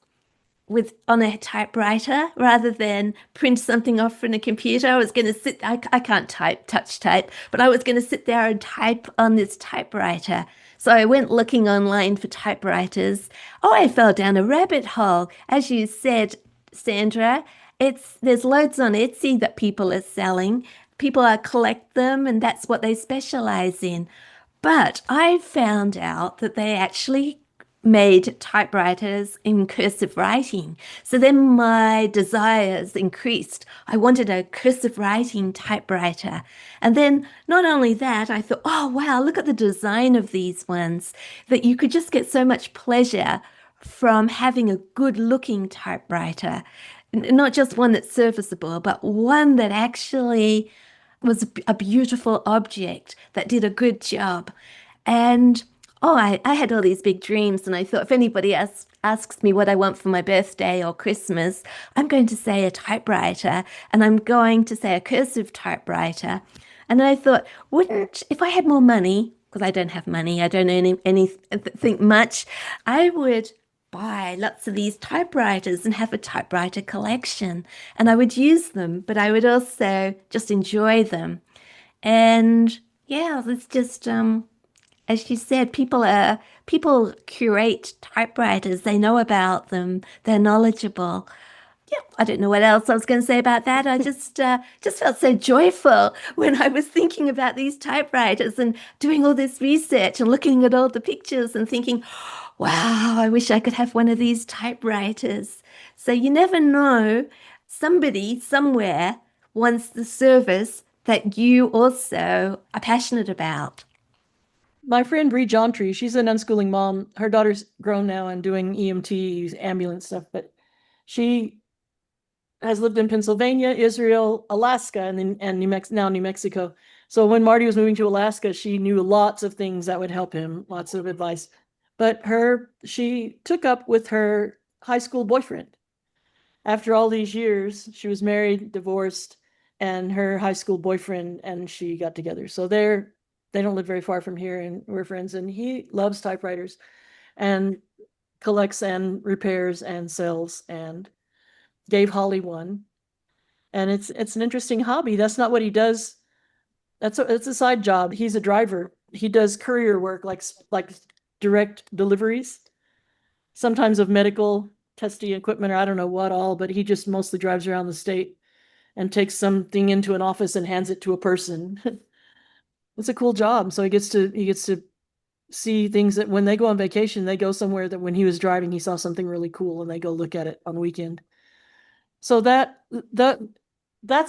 [SPEAKER 3] on a typewriter rather than print something off from a computer. I was going to I can't touch type, but I was going to sit there and type on this typewriter. So I went looking online for typewriters. Oh, I fell down a rabbit hole. As you said, Sandra, there's loads on Etsy that people are selling. People collect them, and that's what they specialize in. But I found out that they actually made typewriters in cursive writing. So then my desires increased. I wanted a cursive writing typewriter. And then not only that, I thought, oh, wow, look at the design of these ones, that you could just get so much pleasure from having a good looking typewriter. Not just one that's serviceable, but one that actually was a beautiful object that did a good job. And I had all these big dreams, and I thought if anybody asks me what I want for my birthday or Christmas, I'm going to say a typewriter, and I'm going to say a cursive typewriter. And I thought, if I had more money, because I don't have money, I don't earn anything much, I would buy lots of these typewriters and have a typewriter collection, and I would use them, but I would also just enjoy them. And yeah, it's just as you said, people curate typewriters. They know about them. They're knowledgeable. Yeah, I don't know what else I was going to say about that. I just felt so joyful when I was thinking about these typewriters and doing all this research and looking at all the pictures and thinking, wow, I wish I could have one of these typewriters. So you never know, somebody somewhere wants the service that you also are passionate about.
[SPEAKER 2] My friend Bree Jontry, she's an unschooling mom. Her daughter's grown now and doing EMT, ambulance stuff, but she has lived in Pennsylvania, Israel, Alaska, and now New Mexico. So when Marty was moving to Alaska, she knew lots of things that would help him, lots of advice. But she took up with her high school boyfriend. After all these years, she was married, divorced, and her high school boyfriend and she got together. So they don't live very far from here, and we're friends. And he loves typewriters and collects and repairs and sells, and gave Holly one. And it's an interesting hobby. That's not what he does. It's a side job. He's a driver. He does courier work, like direct deliveries, sometimes of medical testing equipment or I don't know what all, but he just mostly drives around the state and takes something into an office and hands it to a person. It's a cool job. So he gets to see things that when they go on vacation, they go somewhere that when he was driving, he saw something really cool and they go look at it on weekend. So that's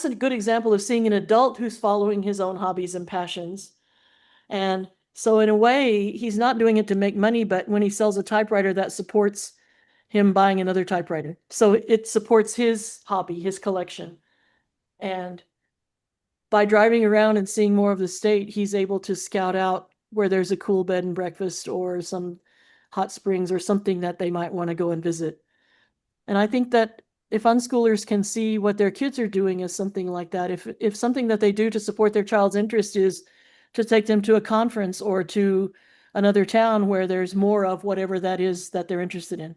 [SPEAKER 2] a good example of seeing an adult who's following his own hobbies and passions. And so in a way, he's not doing it to make money, but when he sells a typewriter, that supports him buying another typewriter. So it supports his hobby, his collection. And by driving around and seeing more of the state, he's able to scout out where there's a cool bed and breakfast or some hot springs or something that they might want to go and visit. And I think that if unschoolers can see what their kids are doing as something like that, if something that they do to support their child's interest is to take them to a conference or to another town where there's more of whatever that is that they're interested in.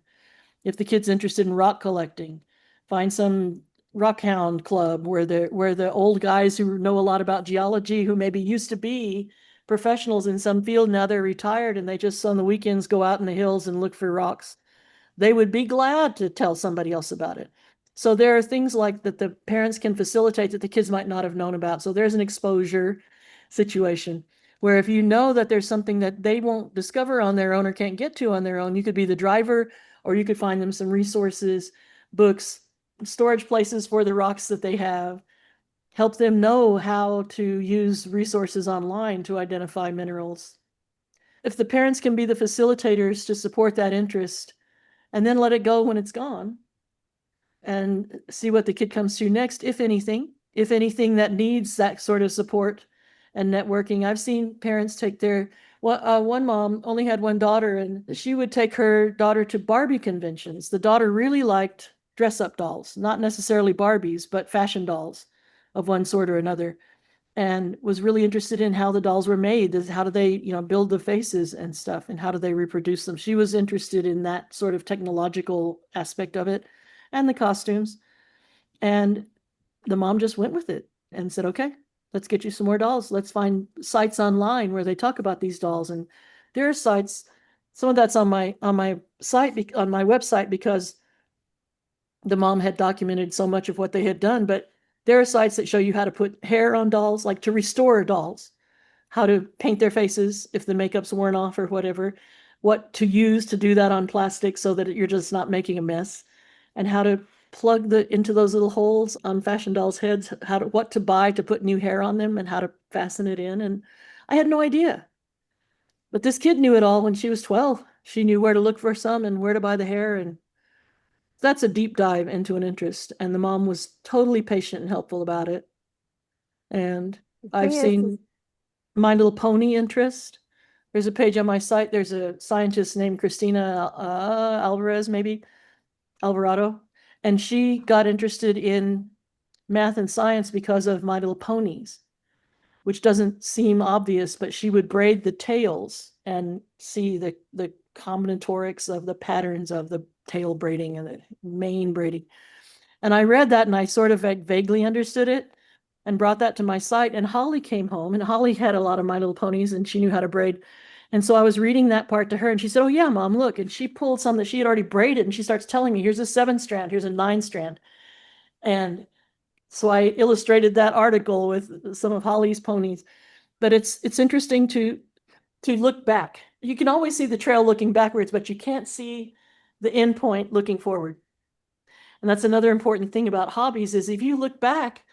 [SPEAKER 2] If the kid's interested in rock collecting, find some rock hound club where the old guys who know a lot about geology, who maybe used to be professionals in some field, now they're retired and they just on the weekends go out in the hills and look for rocks. They would be glad to tell somebody else about it. So there are things like that the parents can facilitate that the kids might not have known about. So there's an exposure situation where if you know that there's something that they won't discover on their own or can't get to on their own, you could be the driver, or you could find them some resources, books, storage places for the rocks that they have, help them know how to use resources online to identify minerals. If the parents can be the facilitators to support that interest and then let it go when it's gone and see what the kid comes to next, if anything that needs that sort of support and networking. I've seen parents take their, one mom only had one daughter, and she would take her daughter to Barbie conventions. The daughter really liked dress-up dolls, not necessarily Barbies, but fashion dolls of one sort or another, and was really interested in how the dolls were made. How do they, build the faces and stuff, and how do they reproduce them? She was interested in that sort of technological aspect of it and the costumes. And the mom just went with it and said, okay, let's get you some more dolls. Let's find sites online where they talk about these dolls. And there are sites, some of that's on my site, on my website, because the mom had documented so much of what they had done. But there are sites that show you how to put hair on dolls, like to restore dolls, how to paint their faces if the makeup's worn off or whatever, what to use to do that on plastic so that you're just not making a mess, and how to plug into those little holes on fashion dolls' heads, what to buy to put new hair on them and how to fasten it in. And I had no idea. But this kid knew it all when she was 12. She knew where to look for some and where to buy the hair. And that's a deep dive into an interest. And the mom was totally patient and helpful about it. And I've seen My Little Pony interest. There's a page on my site. There's a scientist named Christina Alvarado. And she got interested in math and science because of My Little Ponies, which doesn't seem obvious, but she would braid the tails and see the combinatorics of the patterns of the tail braiding and the mane braiding. And I read that and I sort of vaguely understood it and brought that to my site. And Holly came home, and Holly had a lot of My Little Ponies and she knew how to braid. And so I was reading that part to her and she said, oh yeah, Mom, look. And she pulled some that she had already braided and she starts telling me, here's a 7-strand, here's a 9-strand. And so I illustrated that article with some of Holly's ponies. But it's interesting to look back. You can always see the trail looking backwards, but you can't see the end point looking forward. And that's another important thing about hobbies, is if you look back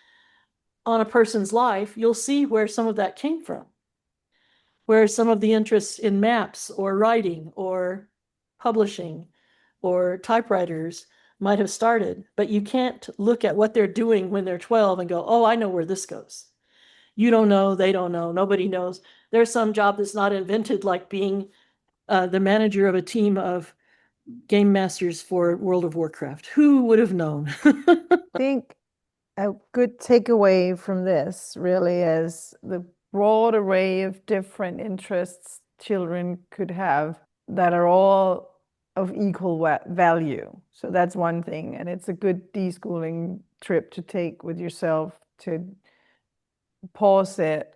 [SPEAKER 2] on a person's life, you'll see where some of that came from, where some of the interests in maps or writing or publishing or typewriters might have started. But you can't look at what they're doing when they're 12 and go, oh, I know where this goes. You don't know, they don't know, nobody knows. There's some job that's not invented, like being the manager of a team of game masters for World of Warcraft. Who would have known?
[SPEAKER 1] I think a good takeaway from this really is the broad array of different interests children could have that are all of equal value. So that's one thing. And it's a good deschooling trip to take with yourself, to pause it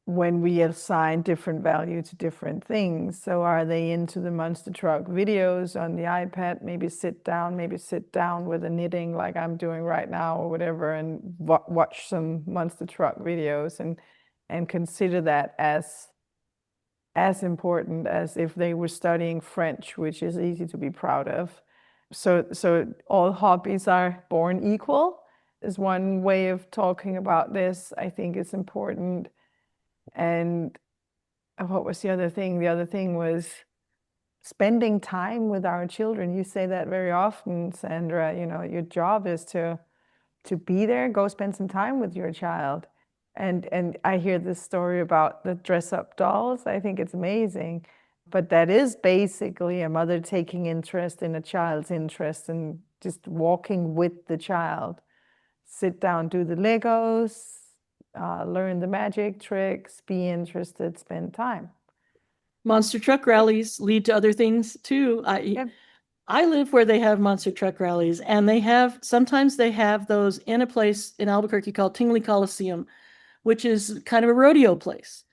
[SPEAKER 1] when we assign different value to different things. So are they into the monster truck videos on the iPad? Maybe sit down with a knitting like I'm doing right now or whatever, and watch some monster truck videos and consider that as important as if they were studying French, which is easy to be proud of. So all hobbies are born equal is one way of talking about this. I think it's important. And what was the other thing? The other thing was spending time with our children. You say that very often, Sandra. Your job is to be there, go spend some time with your child. And I hear this story about the dress-up dolls. I think it's amazing. But that is basically a mother taking interest in a child's interest and just walking with the child. Sit down, do the Legos, learn the magic tricks, be interested, spend time.
[SPEAKER 2] monster truck rallies lead to other things too. I live where they have monster truck rallies, and sometimes they have those in a place in Albuquerque called Tingley Coliseum, which is kind of a rodeo place.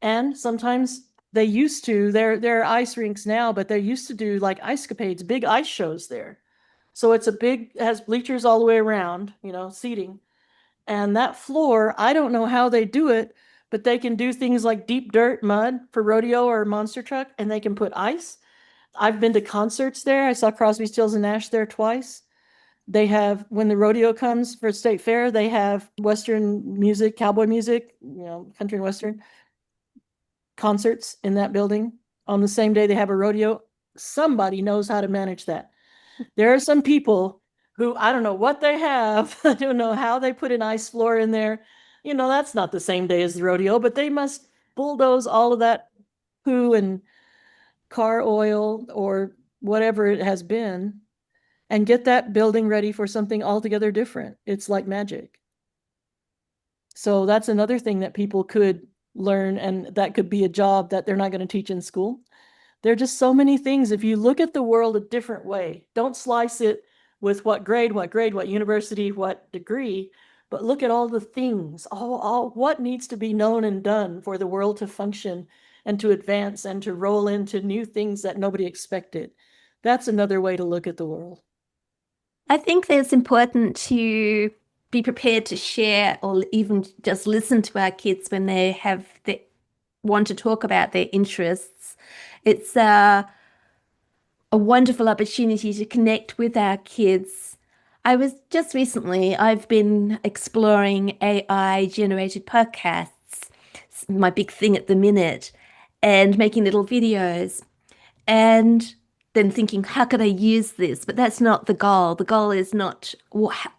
[SPEAKER 2] And sometimes there are ice rinks now, but they used to do like ice capades, big ice shows there. So it has bleachers all the way around, seating. And that floor, I don't know how they do it, but they can do things like deep dirt, mud for rodeo or monster truck, and they can put ice. I've been to concerts there. I saw Crosby, Stills and Nash there twice. They have, when the rodeo comes for State Fair, they have Western music, cowboy music, country and Western concerts in that building. On the same day they have a rodeo. Somebody knows how to manage that. There are some people who, I don't know what they have. I don't know how they put an ice floor in there. That's not the same day as the rodeo, but they must bulldoze all of that poo and car oil or whatever it has been and get that building ready for something altogether different. It's like magic. So that's another thing that people could learn, and that could be a job that they're not going to teach in school. There are just so many things. If you look at the world a different way, don't slice it with what grade, what university, what degree, but look at all the things, all what needs to be known and done for the world to function and to advance and to roll into new things that nobody expected. That's another way to look at the world.
[SPEAKER 3] I think it's important to be prepared to share or even just listen to our kids when they want to talk about their interests. It's a wonderful opportunity to connect with our kids. I've been exploring AI-generated podcasts, it's my big thing at the minute, and making little videos. And then thinking, how could I use this? But that's not the goal. The goal is not,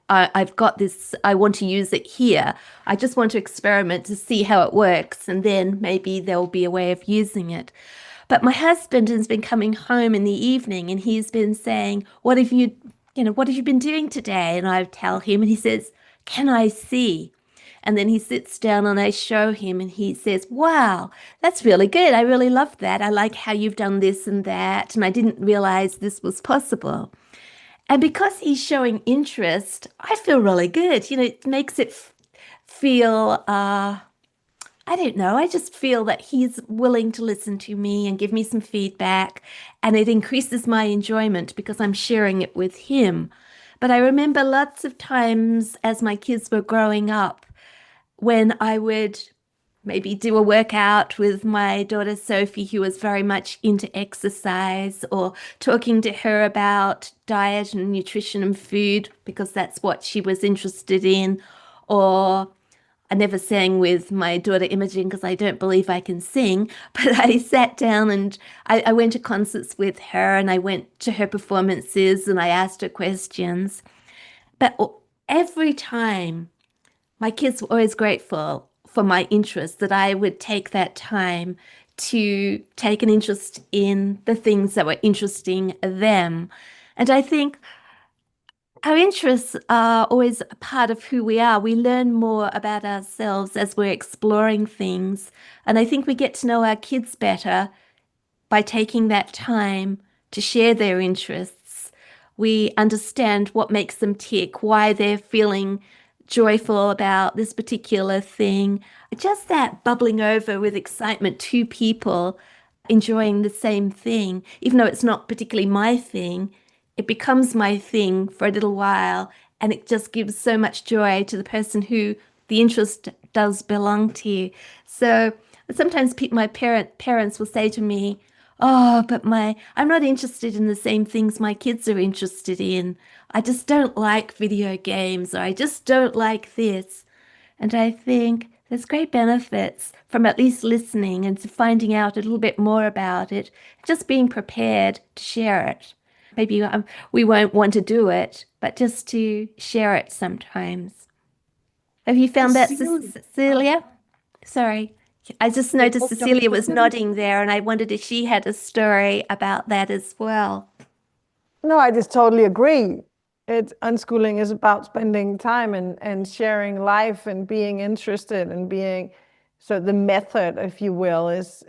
[SPEAKER 3] I've got this, I want to use it here. I just want to experiment to see how it works. And then maybe there'll be a way of using it. But my husband has been coming home in the evening and he's been saying, what have you been doing today? And I tell him and he says, can I see? And then he sits down and I show him and he says, wow, that's really good. I really love that. I like how you've done this and that. And I didn't realize this was possible. And because he's showing interest, I feel really good. It makes it feel, I don't know, I just feel that he's willing to listen to me and give me some feedback. And it increases my enjoyment because I'm sharing it with him. But I remember lots of times as my kids were growing up, when I would maybe do a workout with my daughter Sophie, who was very much into exercise, or talking to her about diet and nutrition and food, because that's what she was interested in. Or I never sang with my daughter Imogen because I don't believe I can sing, but I sat down and I went to concerts with her and I went to her performances and I asked her questions. But every time, my kids were always grateful for my interest, that I would take that time to take an interest in the things that were interesting them. And I think our interests are always a part of who we are. We learn more about ourselves as we're exploring things. And I think we get to know our kids better by taking that time to share their interests. We understand what makes them tick, why they're feeling joyful about this particular thing. Just that bubbling over with excitement, two people enjoying the same thing, even though it's not particularly my thing, it becomes my thing for a little while, and it just gives so much joy to the person who the interest does belong to. So sometimes my parents will say to me, oh, but I'm not interested in the same things my kids are interested in. I just don't like video games, or I just don't like this. And I think there's great benefits from at least listening and finding out a little bit more about it, just being prepared to share it. Maybe we won't want to do it, but just to share it sometimes. Have you found that, Cecilia? Sorry. I just noticed Cecilia was nodding there, and I wondered if she had a story about that as well.
[SPEAKER 1] No, I just totally agree. Unschooling is about spending time and sharing life and being interested and being, so the method, if you will, is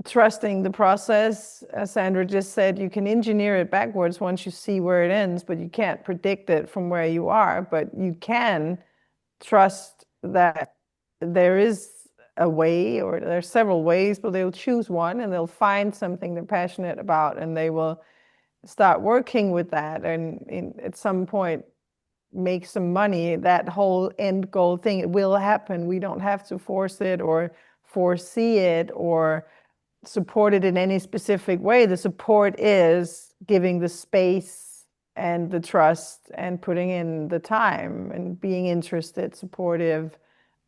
[SPEAKER 1] trusting the process. As Sandra just said, you can engineer it backwards once you see where it ends, but you can't predict it from where you are. But you can trust that there is a way, or there are several ways, but they'll choose one and they'll find something they're passionate about, and they will start working with that, and at some point make some money. That whole end goal thing, it will happen. We don't have to force it or foresee it or support it in any specific way. The support is giving the space and the trust and putting in the time and being interested, supportive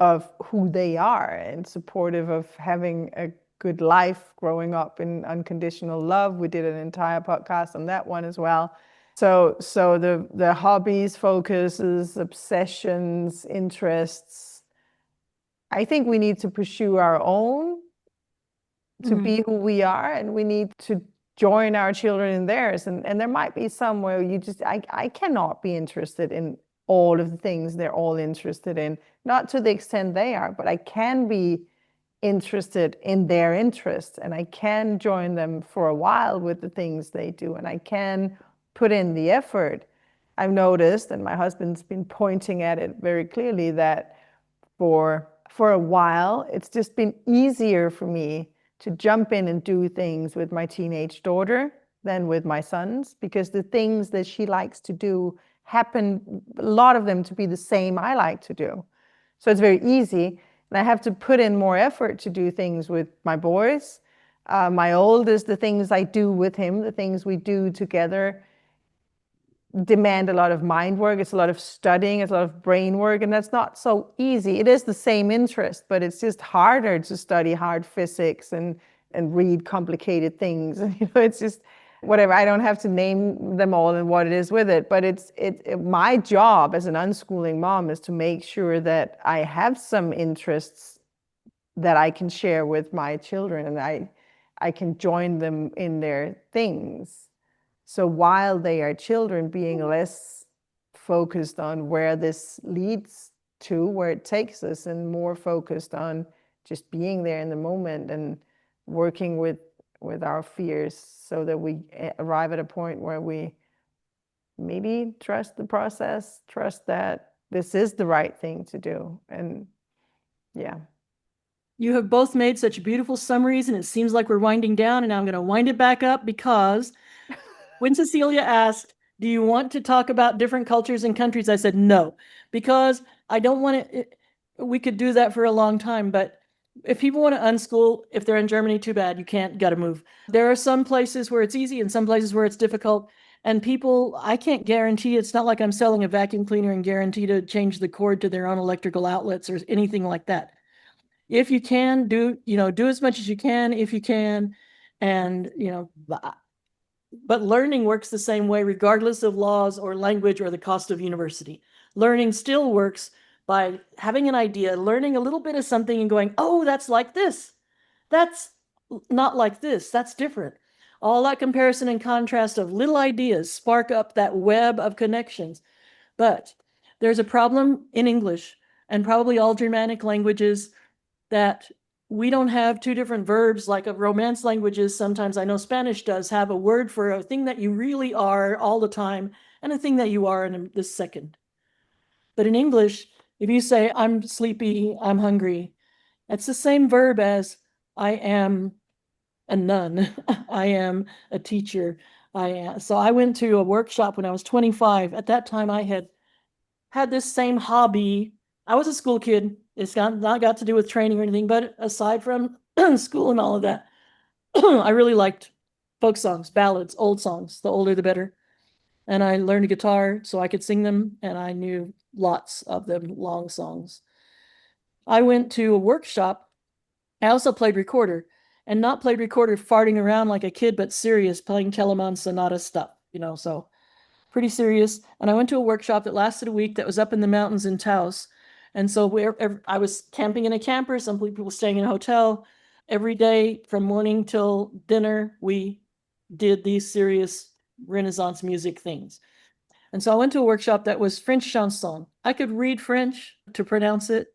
[SPEAKER 1] of who they are, and supportive of having a good life growing up in unconditional love. We did an entire podcast on that one as well. So the hobbies, focuses, obsessions, interests, I think we need to pursue our own to be who we are, and we need to join our children in theirs. And there might be some where you just, I cannot be interested in all of the things they're all interested in, not to the extent they are, but I can be interested in their interests, and I can join them for a while with the things they do, and I can put in the effort. I've noticed, and my husband's been pointing at it very clearly, that for a while, it's just been easier for me to jump in and do things with my teenage daughter than with my sons, because the things that she likes to do happen, a lot of them, to be the same I like to do. So it's very easy. And I have to put in more effort to do things with my boys. My oldest, the things I do with him, the things we do together, demand a lot of mind work. It's a lot of studying, it's a lot of brain work, and that's not so easy. It is the same interest, but it's just harder to study hard physics and read complicated things. It's just whatever. I don't have to name them all and what it is with it, but my job as an unschooling mom is to make sure that I have some interests that I can share with my children, and I can join them in their things. So while they are children, being less focused on where this leads to, where it takes us, and more focused on just being there in the moment and working with our fears, so that we arrive at a point where we maybe trust the process, trust that this is the right thing to do. And yeah.
[SPEAKER 2] You have both made such beautiful summaries, and it seems like we're winding down, and I'm going to wind it back up, because when Cecilia asked, do you want to talk about different cultures and countries? I said no, because I don't want to. We could do that for a long time, but if people want to unschool, if they're in Germany, too bad. You can't, got to move. There are some places where it's easy and some places where it's difficult. And people, I can't guarantee, it's not like I'm selling a vacuum cleaner and guarantee to change the cord to their own electrical outlets or anything like that. If you can, do as much as you can, if you can. And, but learning works the same way, regardless of laws or language or the cost of university. Learning still works by having an idea, learning a little bit of something and going, oh, that's like this. That's not like this. That's different. All that comparison and contrast of little ideas spark up that web of connections. But there's a problem in English and probably all Germanic languages, that we don't have two different verbs like of Romance languages. Sometimes, I know Spanish does have a word for a thing that you really are all the time and a thing that you are in this second. But in English, if you say, I'm sleepy, I'm hungry, it's the same verb as I am a nun, I am a teacher. So I went to a workshop when I was 25. At that time, I had this same hobby. I was a school kid. It's not got to do with training or anything, but aside from school and all of that, I really liked folk songs, ballads, old songs. The older, the better. And I learned a guitar so I could sing them, and I knew lots of them, long songs. I went to a workshop. I also played recorder, and not played recorder farting around like a kid, but serious, playing Telemann Sonata stuff, so pretty serious. And I went to a workshop that lasted a week that was up in the mountains in Taos. And so I was camping in a camper, some people were staying in a hotel. Every day from morning till dinner, we did these serious Renaissance music things. And so I went to a workshop that was French chanson. I could read French to pronounce it.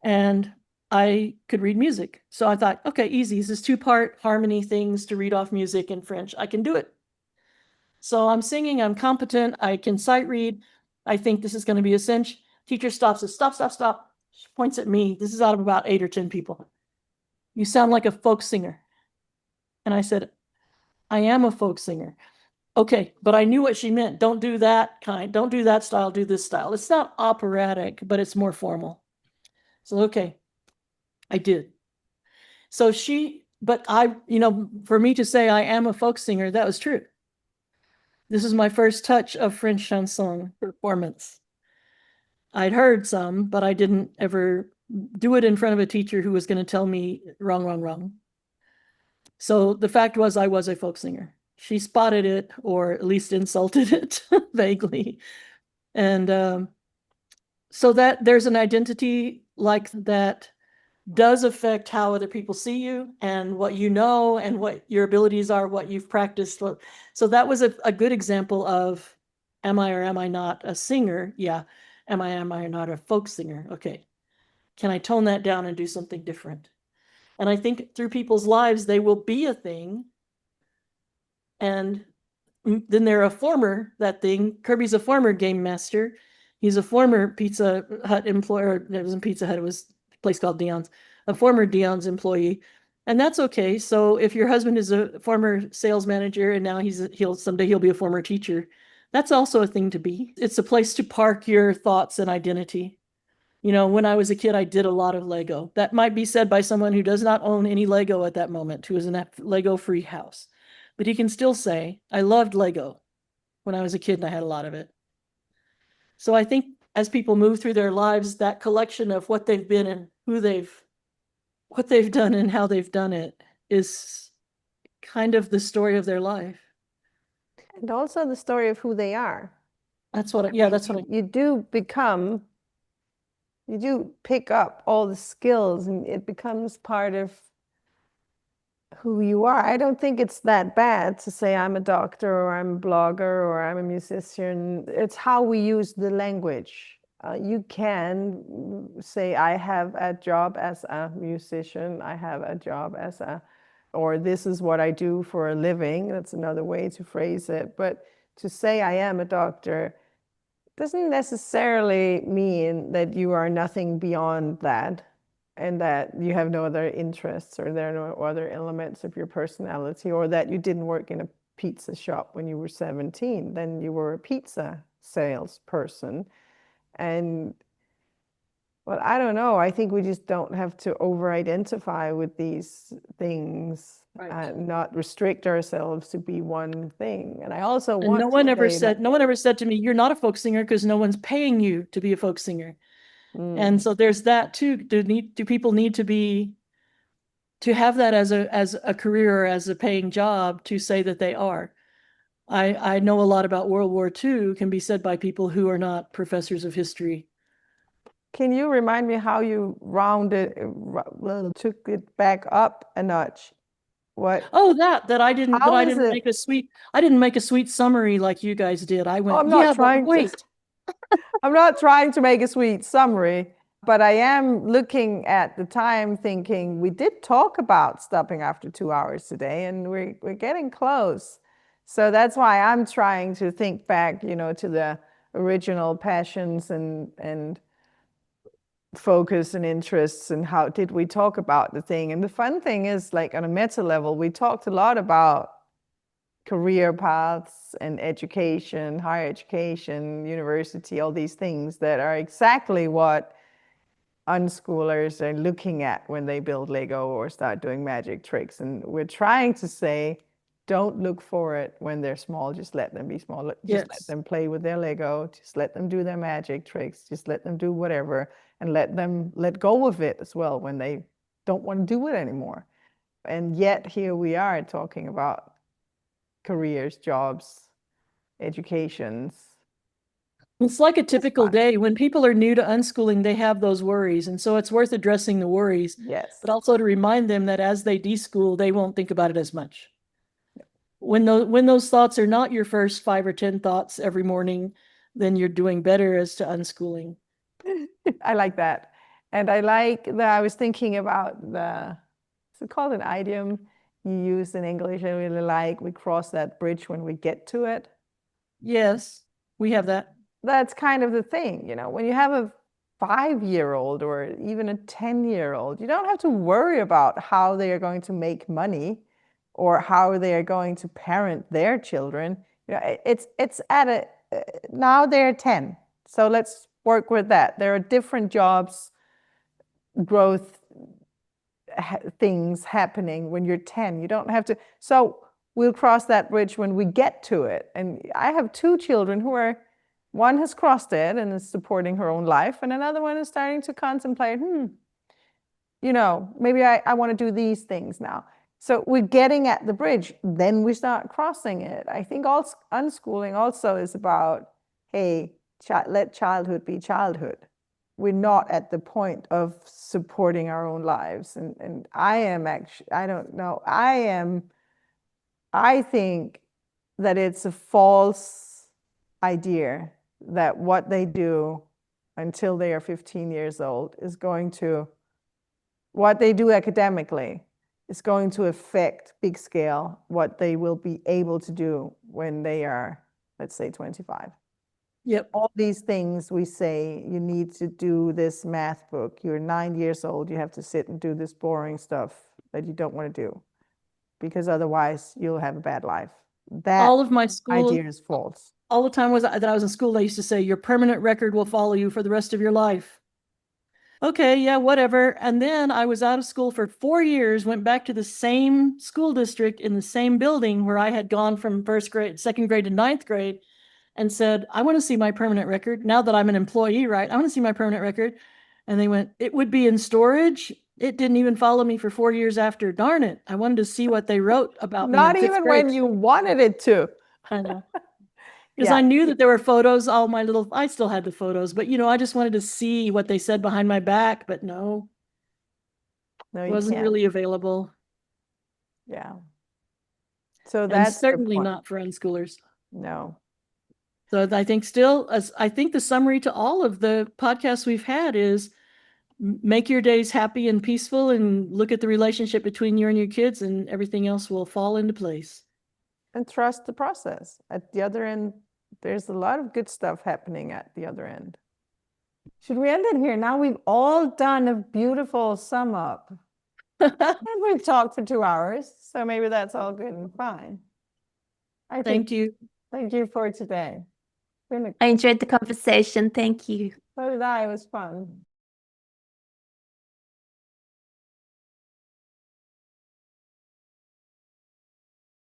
[SPEAKER 2] And I could read music. So I thought, okay, easy. This is 2-part harmony things to read off music in French. I can do it. So I'm singing, I'm competent, I can sight read. I think this is going to be a cinch. Teacher stops, says, stop, stop, stop. She points at me. This is out of about 8 or 10 people. You sound like a folk singer. And I said, I am a folk singer. Okay, but I knew what she meant. Don't do that kind. Don't do that style, do this style. It's not operatic, but it's more formal. So, okay, I did. So but for me to say I am a folk singer, that was true. This is my first touch of French chanson performance. I'd heard some, but I didn't ever do it in front of a teacher who was going to tell me wrong, wrong, wrong. So the fact was I was a folk singer. She spotted it, or at least insulted it vaguely. And so that there's an identity like that does affect how other people see you and what you know and what your abilities are, what you've practiced. So that was a good example of, am I or am I not a singer? Yeah. Am I not a folk singer? Okay. Can I tone that down and do something different? And I think through people's lives, they will be a thing. And then they're a former that thing. Kirby's a former game master. He's a former Pizza Hut employer. It wasn't Pizza Hut, it was a place called Dion's, a former Dion's employee. And that's okay. So if your husband is a former sales manager and now someday he'll be a former teacher, that's also a thing to be. It's a place to park your thoughts and identity. When I was a kid, I did a lot of Lego. That might be said by someone who does not own any Lego at that moment, who is in a Lego-free house. But he can still say, I loved Lego when I was a kid and I had a lot of it. So I think as people move through their lives, that collection of what they've been and what they've done and how they've done it is kind of the story of their life.
[SPEAKER 1] And also the story of who they are.
[SPEAKER 2] That's what
[SPEAKER 1] you do become, you do pick up all the skills and it becomes part of who you are. I don't think it's that bad to say I'm a doctor or I'm a blogger or I'm a musician. It's how we use the language. You can say I have a job as a musician, I have a job as or this is what I do for a living. That's another way to phrase it. But to say I am a doctor doesn't necessarily mean that you are nothing beyond that and that you have no other interests or there are no other elements of your personality, or that you didn't work in a pizza shop when you were 17. Then you were a pizza salesperson. Well, I don't know. I think we just don't have to over-identify with these things,
[SPEAKER 2] Right.
[SPEAKER 1] And not restrict ourselves to be one thing. And I also
[SPEAKER 2] And
[SPEAKER 1] want
[SPEAKER 2] no one
[SPEAKER 1] to
[SPEAKER 2] ever
[SPEAKER 1] say
[SPEAKER 2] said, no one ever said to me, you're not a folk singer because no one's paying you to be a folk singer. And so there's that too. Do people need to have that as a career or as a paying job to say that they are? I know a lot about World War II can be said by people who are not professors of history.
[SPEAKER 1] Can you remind me how you took it back up a notch? What?
[SPEAKER 2] Oh, that I didn't
[SPEAKER 1] How is it?
[SPEAKER 2] I didn't make a sweet summary like you guys did. I went,
[SPEAKER 1] I'm not
[SPEAKER 2] yeah,
[SPEAKER 1] trying
[SPEAKER 2] but wait.
[SPEAKER 1] I'm not trying to make a sweet summary, but I am looking at the time thinking we did talk about stopping after 2 hours today, and we're getting close. So that's why I'm trying to think back, to the original passions and focus and interests, and how did we talk about the thing. And the fun thing is, like, on a meta level, we talked a lot about career paths and education, higher education, university, all these things that are exactly what unschoolers are looking at when they build Lego or start doing magic tricks. And we're trying to say, don't look for it when they're small. Just let them be small. Just let them play with their Lego. Just let them do their magic tricks. Just let them do whatever, and let them let go of it as well when they don't want to do it anymore. And yet here we are talking about careers, jobs, educations.
[SPEAKER 2] It's like a typical day. When people are new to unschooling, they have those worries. And so it's worth addressing the worries.
[SPEAKER 1] Yes.
[SPEAKER 2] But also to remind them that as they deschool, they won't think about it as much. When those thoughts are not your first 5 or 10 thoughts every morning, then you're doing better as to unschooling.
[SPEAKER 1] I like that. And I like that. I was thinking about is it called an idiom you use in English? I really like, we cross that bridge when we get to it.
[SPEAKER 2] Yes, we have that.
[SPEAKER 1] That's kind of the thing, when you have a 5-year-old or even a 10-year-old, you don't have to worry about how they are going to make money or how they are going to parent their children. It's at now they're 10, so let's work with that. There are different jobs, growth things happening when you're 10. You don't have to. So we'll cross that bridge when we get to it. And I have 2 children one has crossed it and is supporting her own life, and another one is starting to contemplate, maybe I want to do these things now. So we're getting at the bridge, then we start crossing it. I think unschooling also is about, hey, let childhood be childhood. We're not at the point of supporting our own lives. And I am actually, I don't know, I think that it's a false idea that what they do until they are 15 years old is going to, what they do academically is going to affect big scale what they will be able to do when they are, let's say, 25.
[SPEAKER 2] Yep.
[SPEAKER 1] All these things we say, you need to do this math book. You're 9 years old, you have to sit and do this boring stuff that you don't want to do, because otherwise you'll have a bad life. That
[SPEAKER 2] all of my school
[SPEAKER 1] idea is false.
[SPEAKER 2] All the time that I was in school, they used to say, your permanent record will follow you for the rest of your life. Okay, yeah, whatever. And then I was out of school for 4 years, went back to the same school district in the same building where I had gone from second grade to 9th grade, and said, I want to see my permanent record. Now that I'm an employee, right? I want to see my permanent record. And they went, it would be in storage. It didn't even follow me for 4 years after. Darn it. I wanted to see what they wrote about me.
[SPEAKER 1] Not even when you wanted it to.
[SPEAKER 2] I know. Because I knew that there were photos, I still had the photos, but I just wanted to see what they said behind my back, but no, it wasn't really available.
[SPEAKER 1] Yeah. So that's
[SPEAKER 2] certainly not for unschoolers.
[SPEAKER 1] No.
[SPEAKER 2] So I think the summary to all of the podcasts we've had is make your days happy and peaceful, and look at the relationship between you and your kids, and everything else will fall into place.
[SPEAKER 1] And trust the process. At the other end, there's a lot of good stuff happening at the other end. Should we end it here? Now we've all done a beautiful sum up. And we've talked for 2 hours, so maybe that's all good and fine.
[SPEAKER 2] Thank you.
[SPEAKER 1] Thank you for today.
[SPEAKER 3] I enjoyed the conversation. Thank you.
[SPEAKER 1] So did I. It was fun.